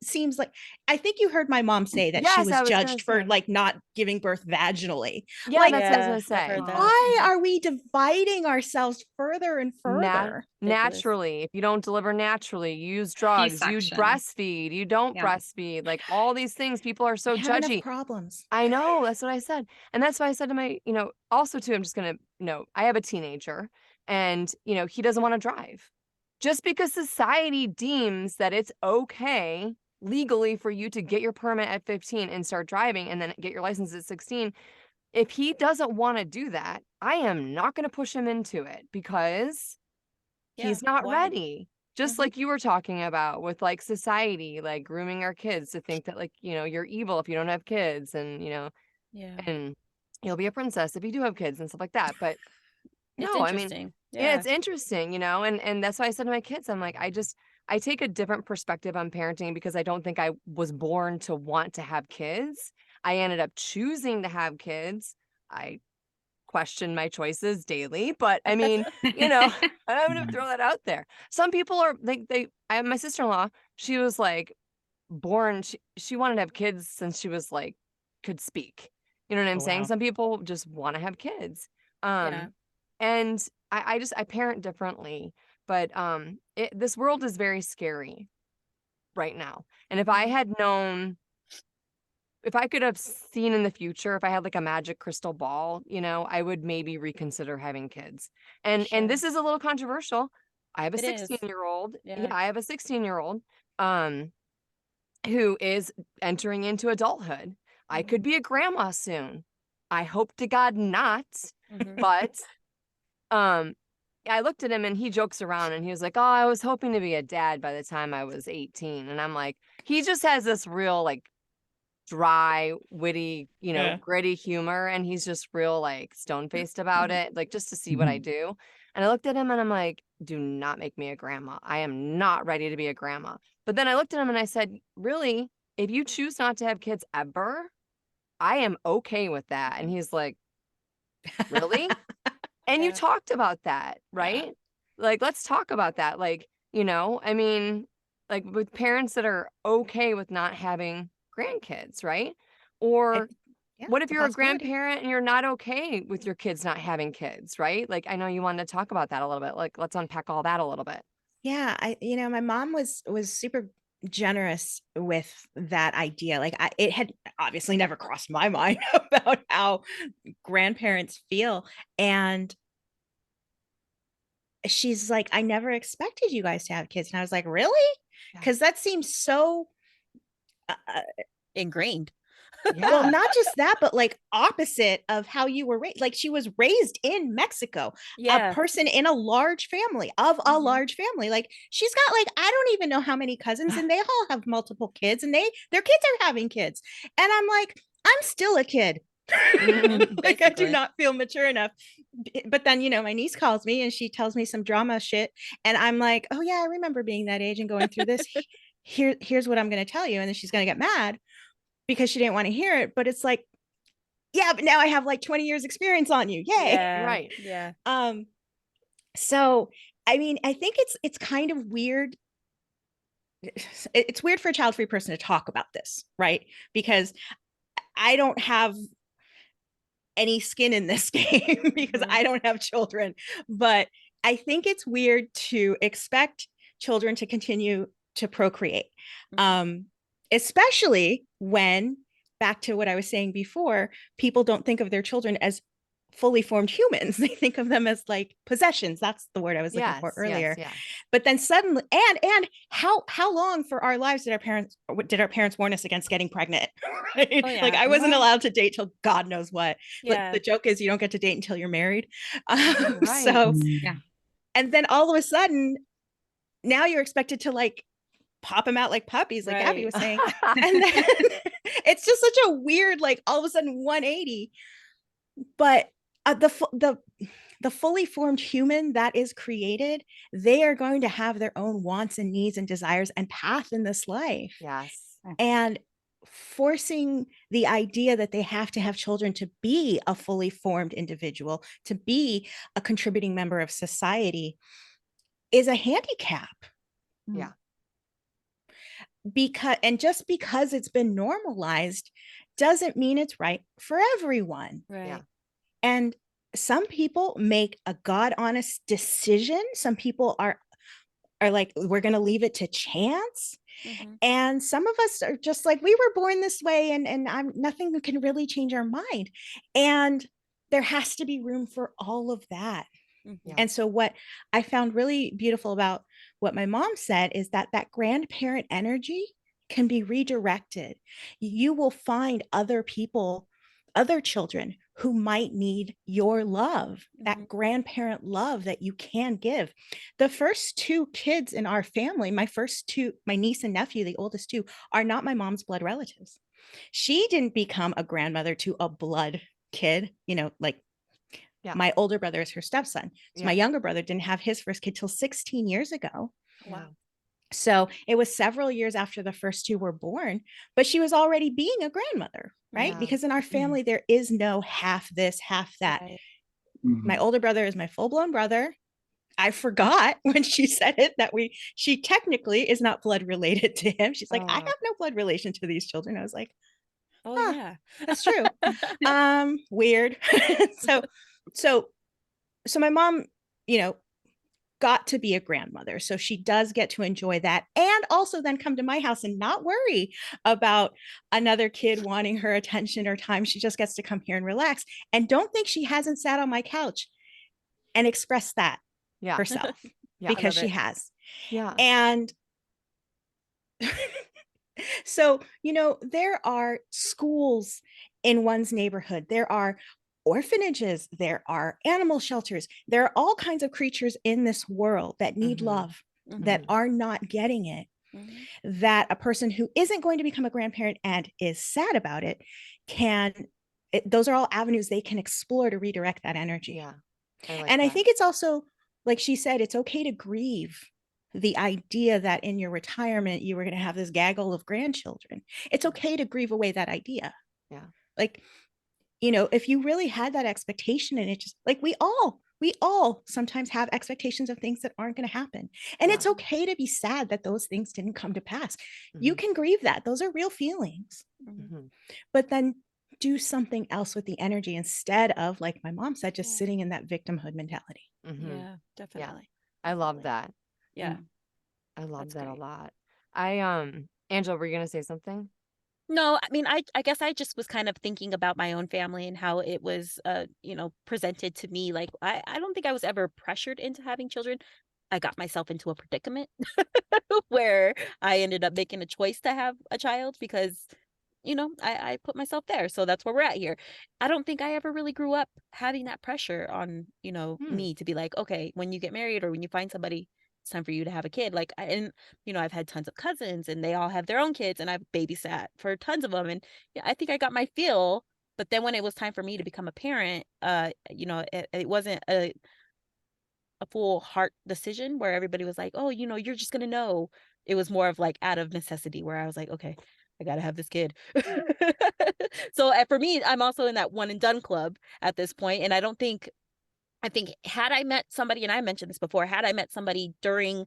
seems like, I think you heard my mom say that she yes, was I was gonna judged for say. like not giving birth vaginally. Yeah, Like, that's what I was gonna say. I've heard that. why are we dividing ourselves further and further? Naturally, if you don't deliver naturally, you use drugs, you C-section. breastfeed, you don't Yeah. breastfeed, like all these things, people are so We have enough judgy. problems. I know, that's what I said. And that's why I said to my, you know, also too, I'm just gonna, you know, I have a teenager and, you know, he doesn't want to drive. Just because society deems that it's okay legally for you to get your permit at 15 and start driving and then get your license at 16, if he doesn't want to do that, I am not going to push him into it because he's not ready. Just like you were talking about with like society, like grooming our kids to think that like, you know, you're evil if you don't have kids, and, you know, and you'll be a princess if you do have kids and stuff like that. But It's no, I mean, interesting. yeah, it's interesting, you know, and that's why I said to my kids, I'm like, I take a different perspective on parenting because I don't think I was born to want to have kids. I ended up choosing to have kids. I question my choices daily, but I mean, you know, I'm gonna throw that out there. Some people are like I have my sister-in-law, she was like born, she wanted to have kids since she was like could speak. You know what I'm saying? wow. Some people just want to have kids. And I parent differently, but this world is very scary right now. And if I had known, if I could have seen in the future, if I had like a magic crystal ball, you know, I would maybe reconsider having kids. And this is a little controversial. I have a 16-year-old. Yeah, I have a 16-year-old who is entering into adulthood. I could be a grandma soon. I hope to God not. But I looked at him and he jokes around and he was like, "Oh, I was hoping to be a dad by the time I was 18." And I'm like, he just has this real like dry, witty, you know, gritty humor, and he's just real like stone-faced about it, like just to see what I do. And I looked at him and I'm like, do not make me a grandma. I am not ready to be a grandma. But then I looked at him and I said, really, if you choose not to have kids ever, I am okay with that. And he's like, really? And you talked about that, right? Like, let's talk about that. Like, you know, I mean, like with parents that are okay with not having grandkids, right? Or what if you're a grandparent and you're not okay with your kids not having kids, right? Like, I know you wanted to talk about that a little bit. Like, let's unpack all that a little bit. Yeah, you know, my mom was super generous with that idea. Like it had obviously never crossed my mind about how grandparents feel. And she's like, I never expected you guys to have kids. And I was like, really? Because that seems so ingrained. Well, not just that, but like opposite of how you were raised. Like she was raised in Mexico, a person in a large family of a large family. Like she's got like, I don't even know how many cousins, and they all have multiple kids, and their kids are having kids. And I'm like, I'm still a kid. Like I do not feel mature enough. But then, you know, my niece calls me and she tells me some drama shit. And I'm like, oh yeah, I remember being that age and going through this. Here's what I'm going to tell you. And then she's going to get mad because she didn't want to hear it. But it's like, yeah, but now I have like 20 years experience on you. Yay. Right. Yeah. So, I mean, I think it's kind of weird. It's weird for a child-free person to talk about this, right? Because I don't have any skin in this game because I don't have children. But I think it's weird to expect children to continue to procreate, especially when, back to what I was saying before, people don't think of their children as fully formed humans. They think of them as like possessions. That's the word I was looking for earlier. Yeah. But then suddenly, and how long for our lives did our parents warn us against getting pregnant? Right? Oh, yeah. Like I wasn't allowed to date till God knows what. Yeah. But the joke is you don't get to date until you're married. Right. So, Yeah. and then all of a sudden, now you're expected to like pop them out like puppies, like Abby was saying. And then it's just such a weird, like all of a sudden 180. But the fully formed human that is created, they are going to have their own wants and needs and desires and path in this life. Yes. And forcing the idea that they have to have children to be a fully formed individual, to be a contributing member of society, is a handicap. Yeah. Just because it's been normalized doesn't mean it's right for everyone. Right. Yeah. And some people make a God honest decision. Some people are like, we're going to leave it to chance. And some of us are just like, we were born this way, and nothing can really change our mind. And there has to be room for all of that. Yeah. And so what I found really beautiful about what my mom said is that grandparent energy can be redirected. You will find other people, other children who might need your love, that grandparent love that you can give. The first two kids in our family, my niece and nephew, the oldest two, are not my mom's blood relatives. She didn't become a grandmother to a blood kid, like my older brother is her stepson. So my younger brother didn't have his first kid till 16 years ago. Wow. So it was several years after the first two were born, but she was already being a grandmother, right? Yeah. Because in our family, there is no half this, half that. Right. My older brother is my full-blown brother. I forgot when she said it that she technically is not blood related to him. She's like, I have no blood relation to these children. I was like, Oh, yeah. that's true. Weird. So my mom, got to be a grandmother. So she does get to enjoy that, and also then come to my house and not worry about another kid wanting her attention or time. She just gets to come here and relax. And don't think she hasn't sat on my couch and expressed that herself, because she has. Yeah. And so, there are schools in one's neighborhood. There are orphanages. There are animal shelters. There are all kinds of creatures in this world that need love, that are not getting it. That a person who isn't going to become a grandparent and is sad about it those are all avenues they can explore to redirect that energy. Yeah. I think it's also, like she said, it's okay to grieve the idea that in your retirement, you were going to have this gaggle of grandchildren. It's okay to grieve away that idea. Yeah. Like, if you really had that expectation, and it just like, we all sometimes have expectations of things that aren't going to happen. And it's okay to be sad that those things didn't come to pass. You can grieve that. Those are real feelings. But then do something else with the energy instead of, like my mom said, just sitting in that victimhood mentality. Yeah, definitely. I love that. Yeah. I love That's that great. a lot. Angela, were you going to say something? No, I mean, I guess I just was kind of thinking about my own family and how it was, presented to me. Like, I don't think I was ever pressured into having children. I got myself into a predicament where I ended up making a choice to have a child because, I put myself there. So that's where we're at here. I don't think I ever really grew up having that pressure on, me to be like, okay, when you get married or when you find somebody, it's time for you to have a kid. Like, I've had tons of cousins and they all have their own kids, and I've babysat for tons of them. And yeah, I think I got my feel. But then when it was time for me to become a parent, it wasn't a full heart decision where everybody was like, oh, you're just going to know. It was more of like out of necessity, where I was like, okay, I got to have this kid. So for me, I'm also in that one and done club at this point. And I don't think I think had I met somebody, and I mentioned this before, had I met somebody during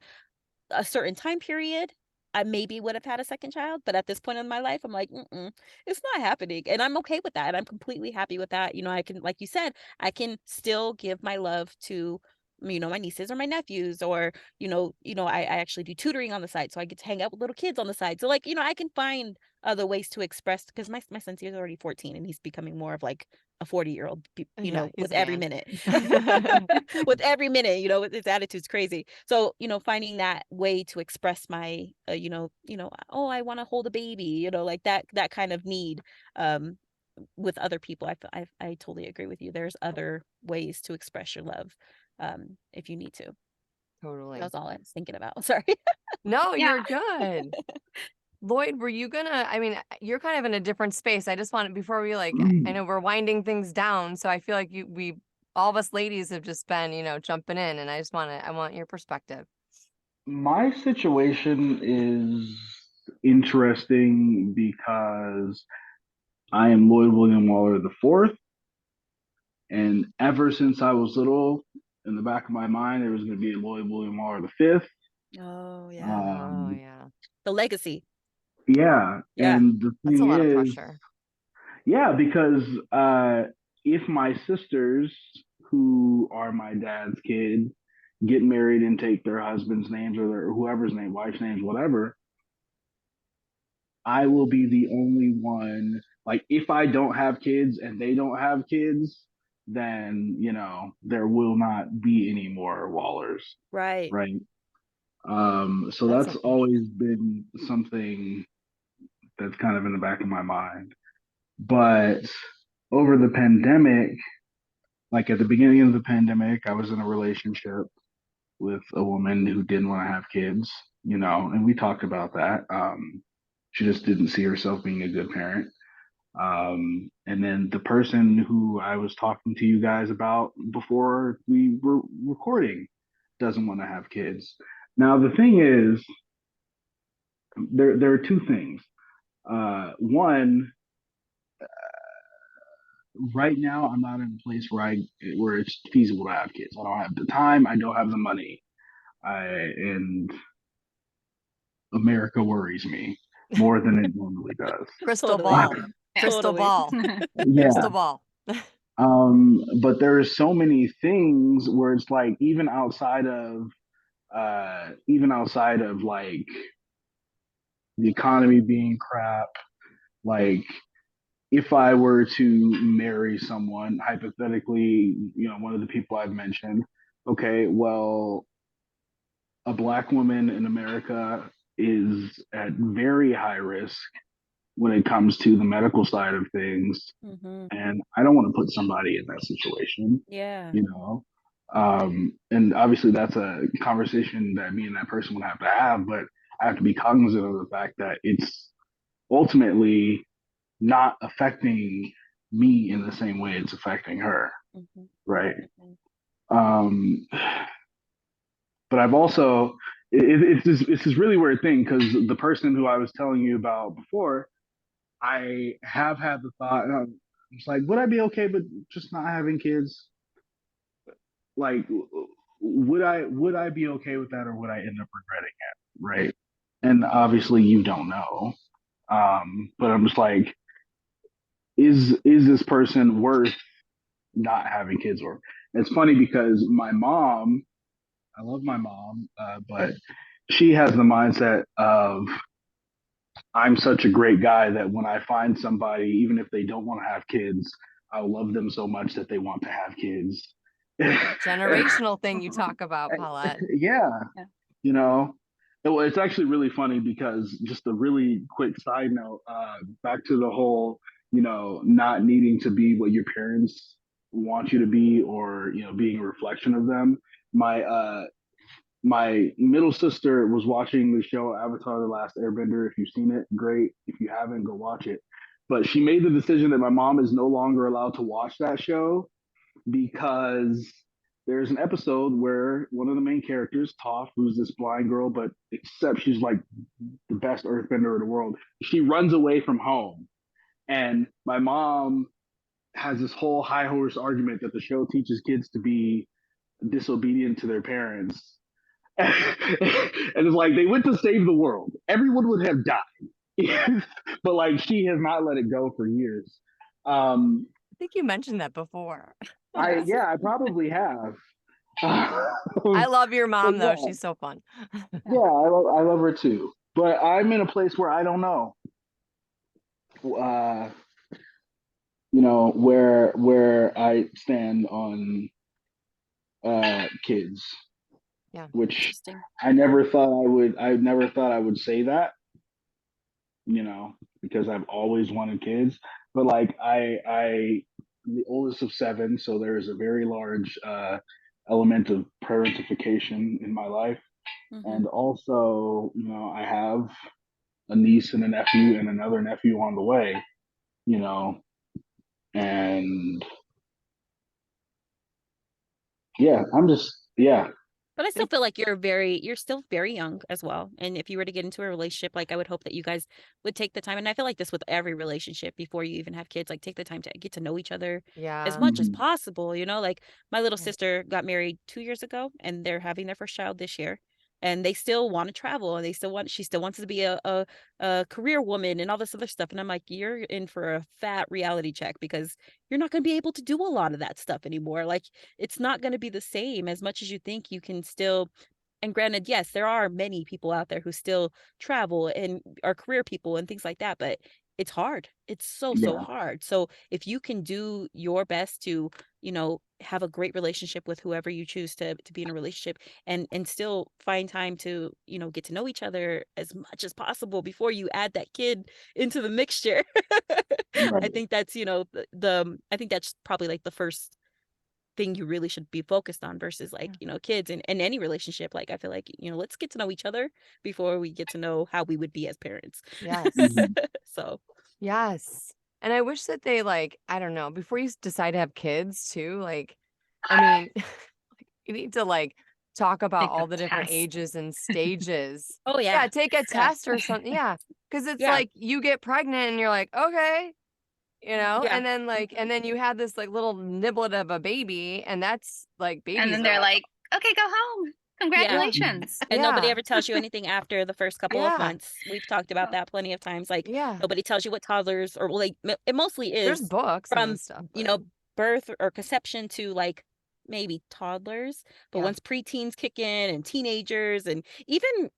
a certain time period, I maybe would have had a second child. But at this point in my life, I'm like, it's not happening. And I'm okay with that. And I'm completely happy with that. You know, I can, like you said, I can still give my love to, you know, my nieces or my nephews, or, I actually do tutoring on the side. So I get to hang out with little kids on the side. So like, I can find other ways to express, because my son's he's already 14 and he's becoming more of like a 40-year-old, Yeah, he's with a every man. minute. With every minute, his attitude's crazy. So, finding that way to express my, oh, I want to hold a baby, like that kind of need, with other people. I totally agree with you. There's other ways to express your love, if you need to. Totally. That was all I was thinking about. Sorry. No, Yeah. you're good. Lloyd, were you gonna, I mean, you're kind of in a different space. I just want, before we like, I know we're winding things down, so I feel like all of us ladies have just been, jumping in, and I want your perspective. My situation is interesting because I am Lloyd William Waller the fourth, and ever since I was little, in the back of my mind, there was going to be a Lloyd William Waller the fifth. Oh yeah. Oh, Um, yeah. The legacy. yeah, Yeah. and the That's a thing lot of is, pressure. yeah, because if my sisters, who are my dad's kid, get married and take their husband's names, or their whoever's name, wife's names, whatever, I will be the only one. Like, if I don't have kids and they don't have kids, then there will not be any more Wallers, Right. right? So That's that's okay. always been something that's kind of in the back of my mind. But over the pandemic, like at the beginning of the pandemic, I was in a relationship with a woman who didn't want to have kids, and we talked about that. She just didn't see herself being a good parent. And then the person who I was talking to you guys about before we were recording doesn't want to have kids. Now the thing is, there are two things. One, right now I'm not in a place where it's feasible to have kids. I don't have the time. I don't have the money. And America worries me more than it normally does. Crystal Totally. ball. Crystal Totally. ball. Yeah. Crystal ball. But there's so many things where it's like, even outside of like the economy being crap, like if I were to marry someone, hypothetically, one of the people I've mentioned, okay, well, a black woman in America is at very high risk when it comes to the medical side of things. Mm-hmm. And I don't want to put somebody in that situation, Yeah. And obviously that's a conversation that me and that person would have to have, but I have to be cognizant of the fact that it's ultimately not affecting me in the same way it's affecting her, Mm-hmm. right? Mm-hmm. But I've also it's this really weird thing, because the person who I was telling you about before, I have had the thought, and I'm just like, would I be okay but just not having kids? Like, would I be okay with that, or would I end up regretting it? Right. And obviously you don't know. But I'm just like, is this person worth not having kids? Or it's funny because my mom, I love my mom, but she has the mindset of, I'm such a great guy that when I find somebody, even if they don't want to have kids, I'll love them so much that they want to have kids. Generational thing you talk about, Paulette. Yeah, Yeah. It's actually really funny because, just a really quick side note, back to the whole, not needing to be what your parents want you to be, or being a reflection of them. My middle sister was watching the show Avatar: The Last Airbender. If you've seen it, great. If you haven't, go watch it. But she made the decision that my mom is no longer allowed to watch that show, because there's an episode where one of the main characters, Toph, who's this blind girl, but except she's like the best earthbender in the world, she runs away from home. And my mom has this whole high horse argument that the show teaches kids to be disobedient to their parents. And it's like they went to save the world. Everyone would have died. But like she has not let it go for years. I think you mentioned that before. I probably have. I love your mom though. Yeah. She's so fun. I love her too. But I'm in a place where I don't know. Where I stand on kids. Yeah. Which I never thought I would say that, because I've always wanted kids. But like I'm the oldest of 7, so there is a very large element of parentification in my life. And also, I have a niece and a nephew and another nephew on the way, and But I still feel like you're still very young as well. And if you were to get into a relationship, like I would hope that you guys would take the time. And I feel like this with every relationship before you even have kids, like take the time to get to know each other as much as possible. Like my little sister got married 2 years ago and they're having their first child this year. And they still want to travel and she still wants to be a career woman and all this other stuff. And I'm like, you're in for a fat reality check because you're not going to be able to do a lot of that stuff anymore. Like it's not going to be the same as much as you think you can still. And granted, yes, there are many people out there who still travel and are career people and things like that, but it's hard. It's so hard. So if you can do your best to, have a great relationship with whoever you choose to be in a relationship and still find time to, get to know each other as much as possible before you add that kid into the mixture. I think that's, I think that's probably like the first thing you really should be focused on versus like kids and any relationship. Like I feel like let's get to know each other before we get to know how we would be as parents. Yes. So yes. And I wish that they like, I don't know, before you decide to have kids too, like, I mean, you need to like talk about Take a all the different test. ages and stages. oh yeah, Take a test or something. Yeah. Cause it's Yeah. like you get pregnant and you're like, okay, Yeah. and then like, and then you have this like little niblet of a baby and that's like babies. And then they're like, okay, go home. Congratulations. And nobody Yeah. ever tells you anything after the first couple of months. We've talked about that plenty of times. Like nobody tells you what toddlers or like it mostly is there's books from and stuff, birth or conception to like maybe toddlers, but once preteens kick in and teenagers and even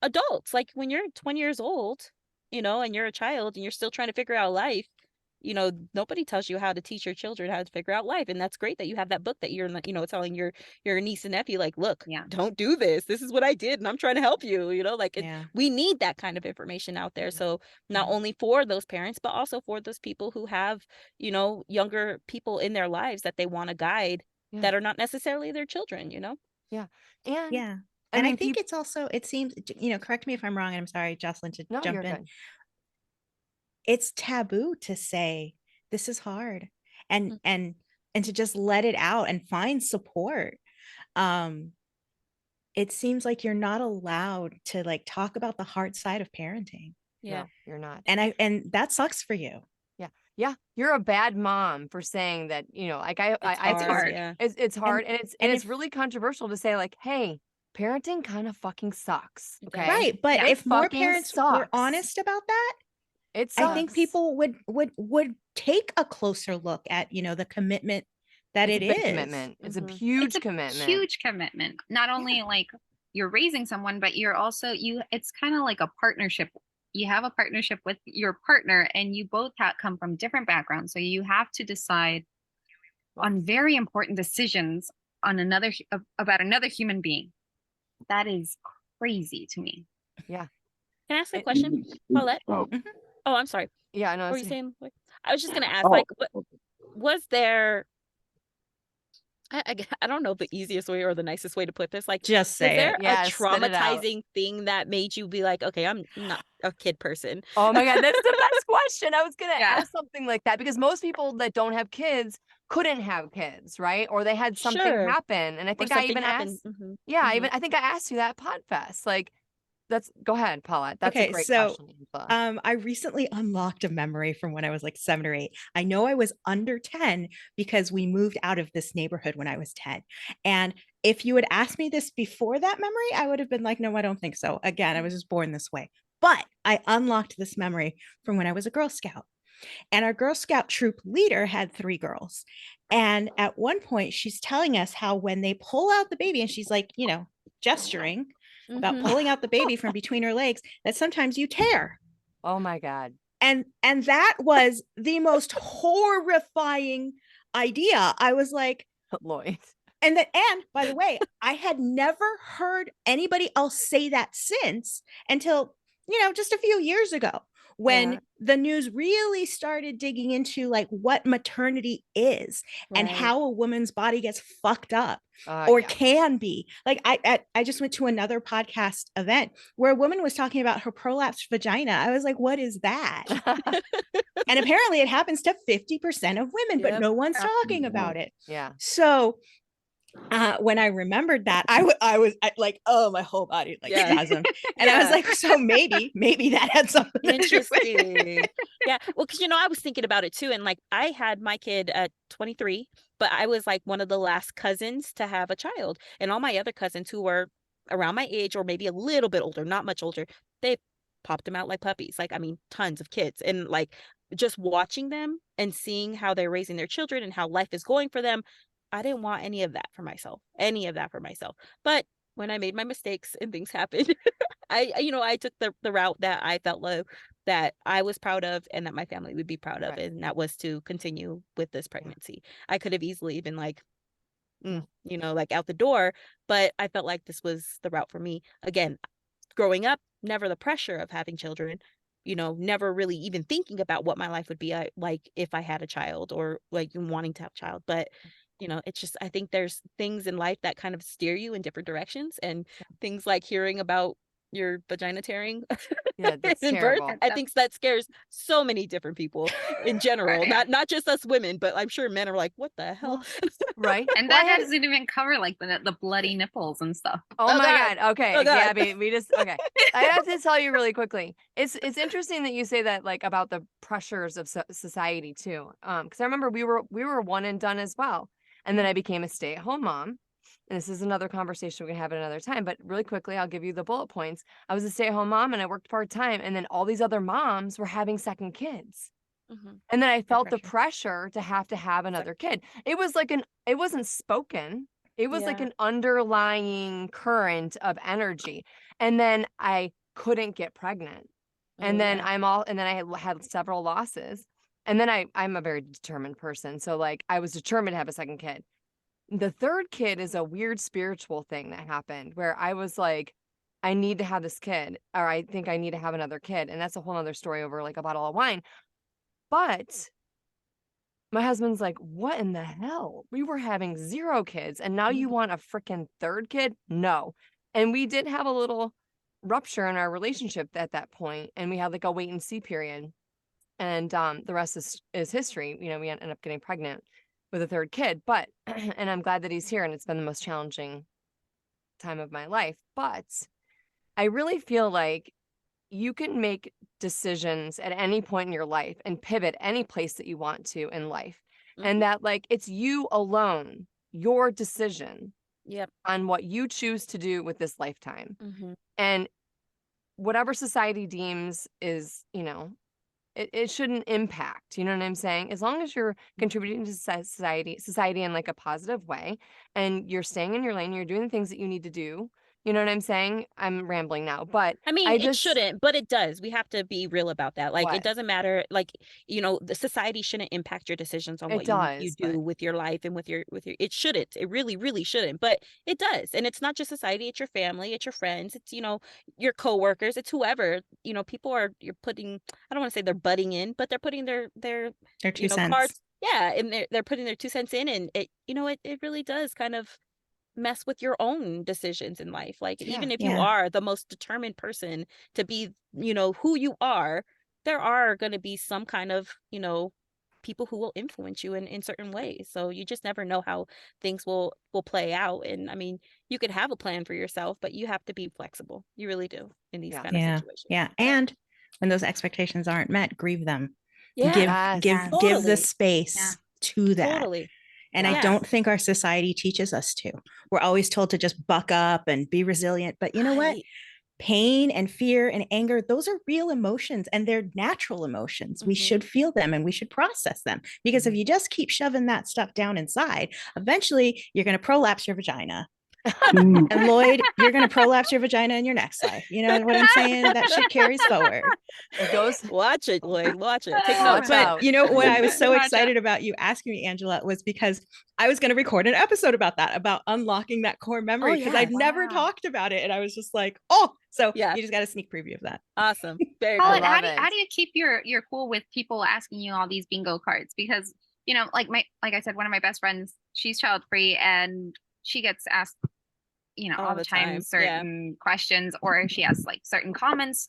adults, like when you're 20 years old, and you're a child and you're still trying to figure out life, nobody tells you how to teach your children how to figure out life. And that's great that you have that book that you're telling your niece and nephew, like, look, don't do this, this is what I did and I'm trying to help you. Like we need that kind of information out there. So not only for those parents but also for those people who have younger people in their lives that they want to guide that are not necessarily their children. And I think it's also, it seems, correct me if I'm wrong, and I'm sorry, Jocelyn, to jump in. Good. It's taboo to say this is hard and to just let it out and find support. It seems like you're not allowed to like talk about the hard side of parenting. No, you're not. And that sucks for you. Yeah, you're a bad mom for saying that, like it's hard. It's hard and it's really controversial to say like, hey, parenting kind of fucking sucks. Okay. Right. But if more parents were sucks. honest about that, I think people would take a closer look at, the commitment that it's it a big is. commitment. It's a huge commitment. Huge commitment. Not only like you're raising someone, but you're also it's kind of like a partnership. You have a partnership with your partner and you both come from different backgrounds. So you have to decide on very important decisions on about another human being. That is crazy to me. Yeah. Can I ask a question, Paulette? Oh, Oh, I'm sorry. Yeah, no. What were you saying? I was just gonna ask, like, was there? I don't know the easiest way or the nicest way to put this. Like, just say was there it. a traumatizing thing that made you be like, okay, I'm not a kid person? Oh my God, that's the best question. I was gonna ask something like that because most people that don't have kids couldn't have kids, right? Or they had something happen, and I think I even asked. Yeah, I think I asked you that at Podfest, like. go ahead, Paulette. That's a Okay, great so question, Angela. I recently unlocked a memory from when I was like 7 or 8. I know I was under 10 because we moved out of this neighborhood when I was 10. And if you had asked me this before that memory, I would have been like, no, I don't think so. Again, I was just born this way. But I unlocked this memory from when I was a Girl Scout. And our Girl Scout troop leader had 3 girls. And at one point, she's telling us how when they pull out the baby, and she's like, gesturing about Mhm. pulling out the baby from between her legs, that sometimes you tear. Oh my God. And that was the most horrifying idea. I was like, Lloyd. and by the way, I had never heard anybody else say that since until, just a few years ago when the news really started digging into like what maternity is and Right. how a woman's body gets fucked up or Yeah. can be. Like I just went to another podcast event where a woman was talking about her prolapsed vagina. I was like, what is that? And apparently it happens to 50% of women, but Yep. no one's Yeah. talking about it. Yeah. So when I remembered that, I was like, oh, my whole body like Yeah. spasmed. And I was Yeah. like, so maybe that had something to do with it. Interesting. Yeah. Well, because I was thinking about it too. And like I had my kid at 23, but I was like one of the last cousins to have a child. And all my other cousins who were around my age or maybe a little bit older, not much older, they popped them out like puppies. Like, I mean, tons of kids. And like just watching them and seeing how they're raising their children and how life is going for them, I didn't want any of that for myself, But when I made my mistakes and things happened, I took the route that I felt like that I was proud of and that my family would be proud of. Right. And that was to continue with this pregnancy. I could have easily been like, like out the door, but I felt like this was the route for me. Again, growing up, never the pressure of having children, never really even thinking about what my life would be like if I had a child or like wanting to have a child. But it's just, I think there's things in life that kind of steer you in different directions, and things like hearing about your vagina tearing Yeah, that's in birth, terrible. I think that scares so many different people in general, Right. not just us women, but I'm sure men are like, what the hell? Right. And Well, that doesn't even cover like the bloody nipples and stuff. Oh Oh, my God. God. Okay, Oh, God. Gabby, okay. I have to tell you really quickly. It's interesting that you say that, like, about the pressures of society too. Because I remember we were one and done as well, and then I became a stay-at-home mom. And this is another conversation we can have at another time. But really quickly, I'll give you the bullet points. I was a stay-at-home mom and I worked part-time, and then all these other moms were having second kids. Mhm. And then I felt the pressure. pressure to have another kid. It was like it wasn't spoken. It was like Yeah. an underlying current of energy. And then I couldn't get pregnant. And then Yeah. and then I had several losses. And then I'm a very determined person. So like I was determined to have a second kid. The third kid is a weird spiritual thing that happened where I was like, I need to have this kid, or I think I need to have another kid. And that's a whole other story over like a bottle of wine. But my husband's like, what in the hell? We were having 0 kids and now you want a freaking third kid? No. And we did have a little rupture in our relationship at that point, and we had like a wait and see period. And the rest is history. We ended up getting pregnant with a third kid, but and I'm glad that he's here, and it's been the most challenging time of my life. But I really feel like you can make decisions at any point in your life and pivot any place that you want to in life. And that like it's you alone, your decision Yep. on what you choose to do with this lifetime. Mhm. And whatever society deems is, it shouldn't impact, you know what I'm saying? As long as you're contributing to society in like a positive way, and you're staying in your lane, you're doing the things that you need to do. You know what I'm saying? I'm rambling now, but I mean, I it just shouldn't, but it does. We have to be real about that. Like, it what doesn't matter. Like, the society shouldn't impact your decisions on it what you does, but do with your life and with your. It shouldn't. It really, really shouldn't. But it does, and it's not just society. It's your family. It's your friends. It's your coworkers. It's whoever. People are. You're putting. I don't want to say they're butting in, but they're putting their Their 2 cents. cards. Yeah, and they're putting their 2 cents in, and it really does kind of mess with your own decisions in life. Like, even if you Yeah. are the most determined person to be, who you are, there are going to be some kind of, people who will influence you in certain ways. So you just never know how things will play out. And I mean, you could have a plan for yourself, but you have to be flexible. You really do in these kind of situations. Yeah. And when those expectations aren't met, grieve them. Yeah. Give Totally. the space to that. Totally. And I don't think our society teaches us to. We're always told to just buck up and be resilient. But you know what? Pain and fear and anger, those are real emotions and they're natural emotions. We should feel them and we should process them, because if you just keep shoving that stuff down inside, eventually you're going to prolapse your vagina. And Lloyd, you're going to prolapse your vagina in your next life. You know what I'm saying? That shit carries forward. It goes. Watch it, Lloyd. Watch it. Take Watch notes. out. But you know what I was so excited about you asking me, Angela, was because I was going to record an episode about that, about unlocking that core memory, because I'd never talked about it. And I was just like, so you just got a sneak preview of that. Awesome. Very Paulette, cool. how do you keep your cool with people asking you all these bingo cards? Because, you know, like I said, one of my best friends, she's child free and she gets asked, you know, all the time certain questions, or she has like certain comments.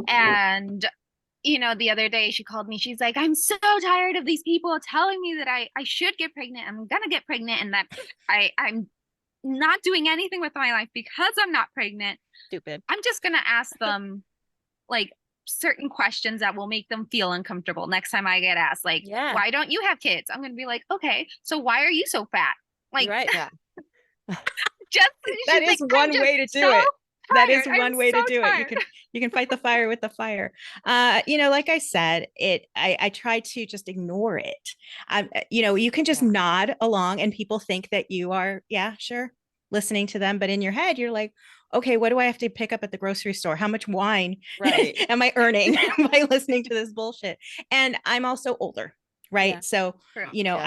And, you know, the other day she called me, she's like, I'm so tired of these people telling me that I should get pregnant, I'm gonna get pregnant, and that I'm not doing anything with my life because I'm not pregnant. Stupid. I'm just gonna ask them like certain questions that will make them feel uncomfortable next time I get asked, like, why don't you have kids? I'm gonna be like, okay, so why are you so fat? Like, that is one way to do it. That is one way to do it. You can fight the fire with the fire. You know, like I said, I try to just ignore it. You know, you can just nod along and people think that you are, sure, listening to them. But in your head, you're like, okay, what do I have to pick up at the grocery store? How much wine am I earning by listening to this bullshit? And I'm also older, right? So, you know,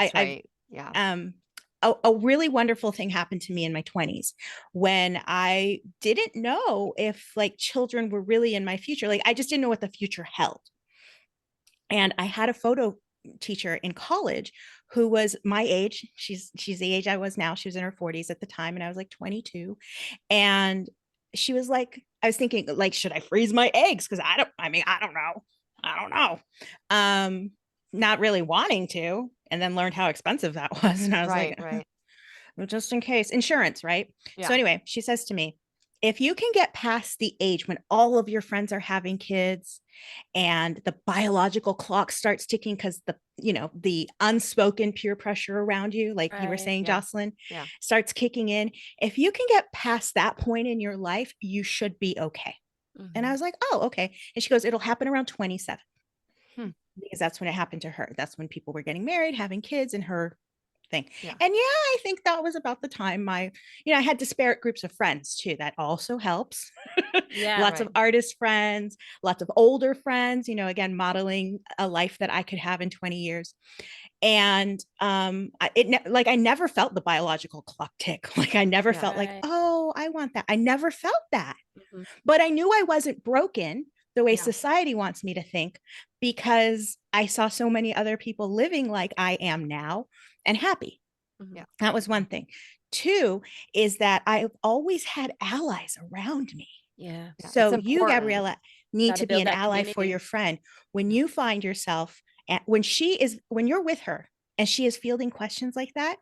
a really wonderful thing happened to me in my 20s when I didn't know if like children were really in my future. Like I just didn't know what the future held. And I had a photo teacher in college who was my age. She's the age I was now. She was in her 40s at the time, and I was like 22. And she was like, I was thinking, like, should I freeze my eggs? Because I don't know. Not really wanting to, and then learned how expensive that was. And I was like, well, just in case, insurance, right? So anyway, she says to me, if you can get past the age when all of your friends are having kids and the biological clock starts ticking because the unspoken peer pressure around you, like you were saying, Jocelyn, starts kicking in. If you can get past that point in your life, you should be okay. And I was like, oh, okay. And she goes, it'll happen around 27. Because that's when it happened to her. That's when people were getting married, having kids, and her thing. And I think that was about the time I had disparate groups of friends too. That also helps. Lots of artist friends, lots of older friends, again, modeling a life that I could have in 20 years. And I never felt the biological clock tick. Like I never felt like, oh, I want that. I never felt that. But I knew I wasn't broken the way society wants me to think, because I saw so many other people living like I am now and happy. That was one thing. Two is that I've always had allies around me. So you, Gabriella, need to be an ally for your friend. When you find yourself when you're with her and she is fielding questions like that,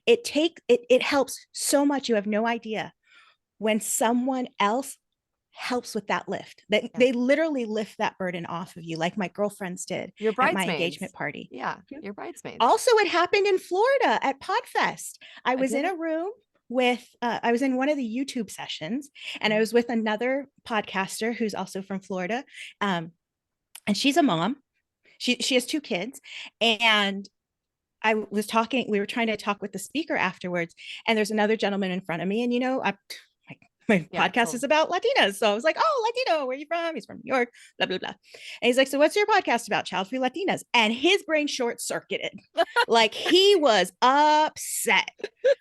it helps so much. You have no idea when someone else helps with that lift, that they literally lift that burden off of you, like my girlfriends did at my engagement party. Your bridesmaids. Also, it happened in Florida at Podfest. I was in a room with I was in one of the YouTube sessions, and I was with another podcaster who's also from Florida, and she's a mom. She has 2 kids, and we were trying to talk with the speaker afterwards, and there's another gentleman in front of me, and my podcast is about Latinas. So I was like, oh, Latino, where are you from? He's from New York, blah, blah, blah. And he's like, so what's your podcast about? Child-free Latinas. And his brain short-circuited. Like he was upset.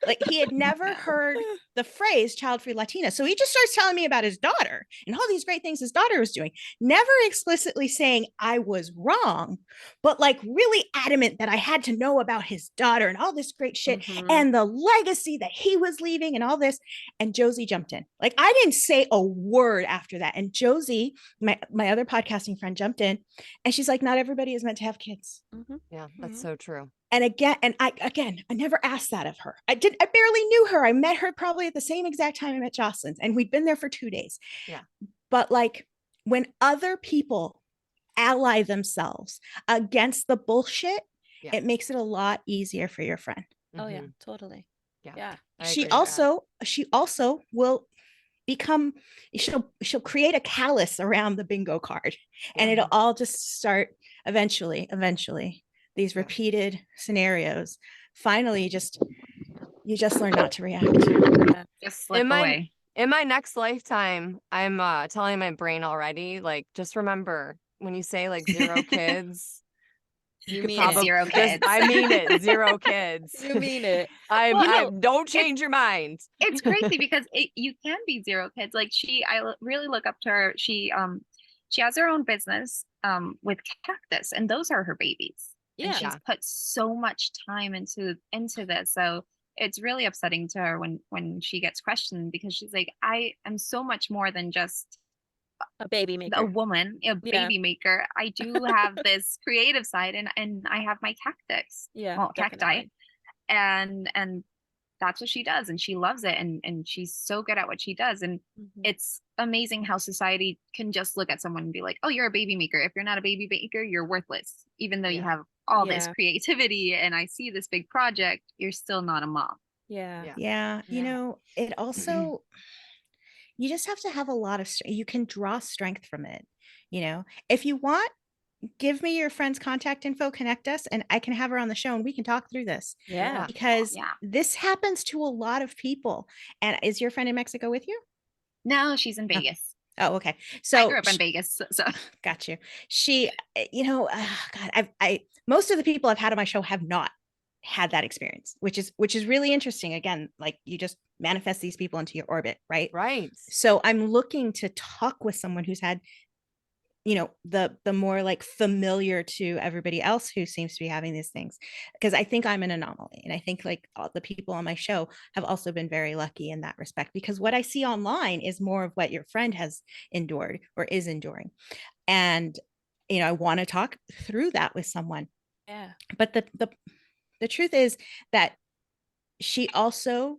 Like he had never heard the phrase child-free Latina. So he just starts telling me about his daughter and all these great things his daughter was doing, never explicitly saying I was wrong, but like really adamant that I had to know about his daughter and all this great shit and the legacy that he was leaving and all this. And Josie jumped in. Like I didn't say a word after that. And Josie, my other podcasting friend, jumped in and she's like, not everybody is meant to have kids. Yeah, that's so true. And I never asked that of her. I barely knew her. I met her probably at the same exact time I met Jocelyn's, and we'd been there for 2 days. Yeah. But like when other people ally themselves against the bullshit, it makes it a lot easier for your friend. Oh yeah, totally. Yeah. She also will become, she'll create a callus around the bingo card, and it'll all just start eventually these repeated scenarios. Finally, you just learn not to react. Just slip away. In my next lifetime, I'm telling my brain already, like, just remember when you say like 0 kids, you mean probably 0 kids. I mean it, 0 kids. You mean it. Don't change your mind. It's crazy because you can be 0 kids. Like I really look up to her. She has her own business with cactus, and those are her babies. Yeah. And she's put so much time into this. So it's really upsetting to her when she gets questioned, because she's like, I am so much more than just a baby maker, a woman, a baby maker. I do have this creative side, and I have my cactus, cacti, and that's what she does, and she loves it, and she's so good at what she does. And it's amazing how society can just look at someone and be like, oh, you're a baby maker. If you're not a baby maker, you're worthless. Even though you have all this creativity and I see this big project, you're still not a mom. You know, it also you just have to have a lot of you can draw strength from it. You know, if you want, give me your friend's contact info, connect us, and I can have her on the show and we can talk through this. Because this happens to a lot of people. And is your friend in Mexico with you? No, she's in Vegas. Oh, okay. So I grew up in Vegas. So got you. She, you know, God, I most of the people I've had on my show have not had that experience, which is really interesting. Again, like you just manifest these people into your orbit, right? Right. So I'm looking to talk with someone who's had, you know, the more like familiar to everybody else who seems to be having these things, because I think I'm an anomaly, and I think like all the people on my show have also been very lucky in that respect, because what I see online is more of what your friend has endured or is enduring, and you know, I want to talk through that with someone. But the truth is that she also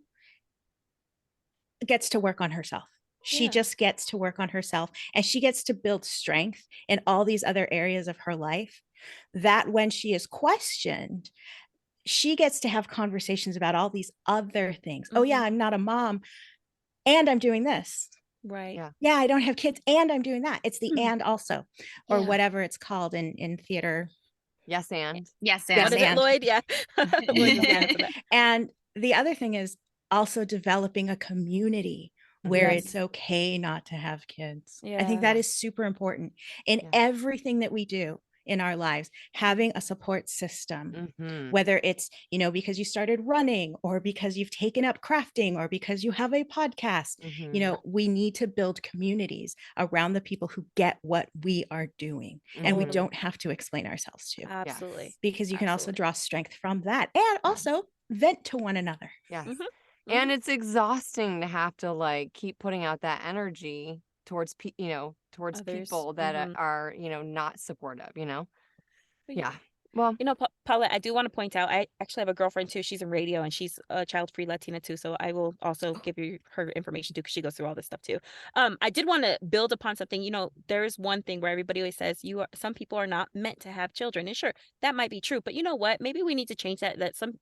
gets to work on herself. She just gets to work on herself, and she gets to build strength in all these other areas of her life, that when she is questioned, she gets to have conversations about all these other things. Oh yeah, I'm not a mom and I'm doing this. Right. Yeah, I don't have kids and I'm doing that. It's the and also, or whatever it's called in theater. Yes, and. Yes, and. What is it, Lloyd? Yeah. And the other thing is also developing a community where it's okay not to have kids. I think that is super important in everything that we do in our lives, having a support system, whether it's, you know, because you started running or because you've taken up crafting or because you have a podcast, you know, we need to build communities around the people who get what we are doing, and we don't have to explain ourselves to. Absolutely. Because you can also draw strength from that, and also vent to one another. And it's exhausting to have to like keep putting out that energy towards towards others. People that are, you know, not supportive, you know. Well, Well, you know, Paulette, I do want to point out, I actually have a girlfriend too. She's in radio and she's a child-free Latina too. So I will also give you her information too, because she goes through all this stuff too. I did want to build upon something. You know, there's one thing where everybody always says some people are not meant to have children. And sure, that might be true, but you know what? Maybe we need to change that. That some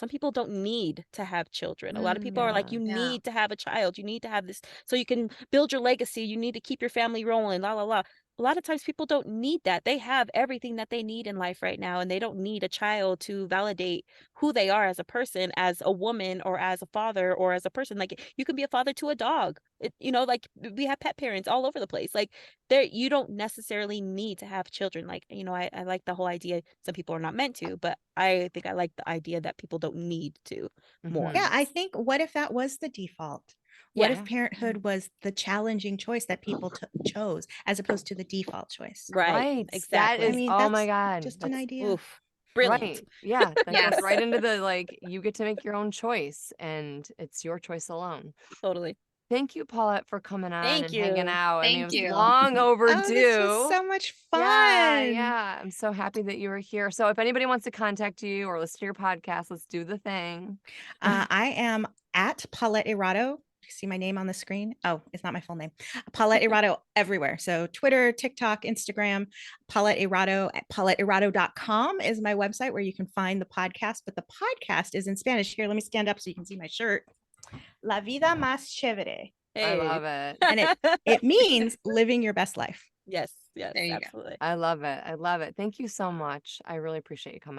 people don't need to have children. A lot of people are like, you need to have a child. You need to have this so you can build your legacy. You need to keep your family rolling, la, la, la. a lot of times people don't need that. They have everything that they need in life right now, and they don't need a child to validate who they are as a person, as a woman, or as a father, or as a person. Like, you can be a father to a dog. Like, we have pet parents all over the place. Like, there, you don't necessarily need to have children. Like, I like the whole idea. Some people are not meant to, but I think I like the idea that people don't need to more. Yeah, I think, what if that was the default? What if parenthood was the challenging choice that people chose as opposed to the default choice? Right. Exactly. That is, oh my that's God. just an That's idea. Oof. Brilliant. right. Yeah. That Yes. goes right into the, like, you get to make your own choice and it's your choice alone. Totally. Thank you, Paulette, for coming on Thank and hanging you. out. I mean, it Thank was you. long overdue. Oh, this was so much fun. Yeah. I'm so happy that you were here. So if anybody wants to contact you or listen to your podcast, let's do the thing. I am at Paulette Erato. You see my name on the screen? Oh, it's not my full name. Paulette Erato everywhere. So Twitter, TikTok, Instagram, Paulette Erato at pauletteerato.com is my website where you can find the podcast. But the podcast is in Spanish. Here, let me stand up so you can see my shirt. La vida más chévere. I love it. And it means living your best life. Yes, There you go. absolutely. I love it. I love it. Thank you so much. I really appreciate you coming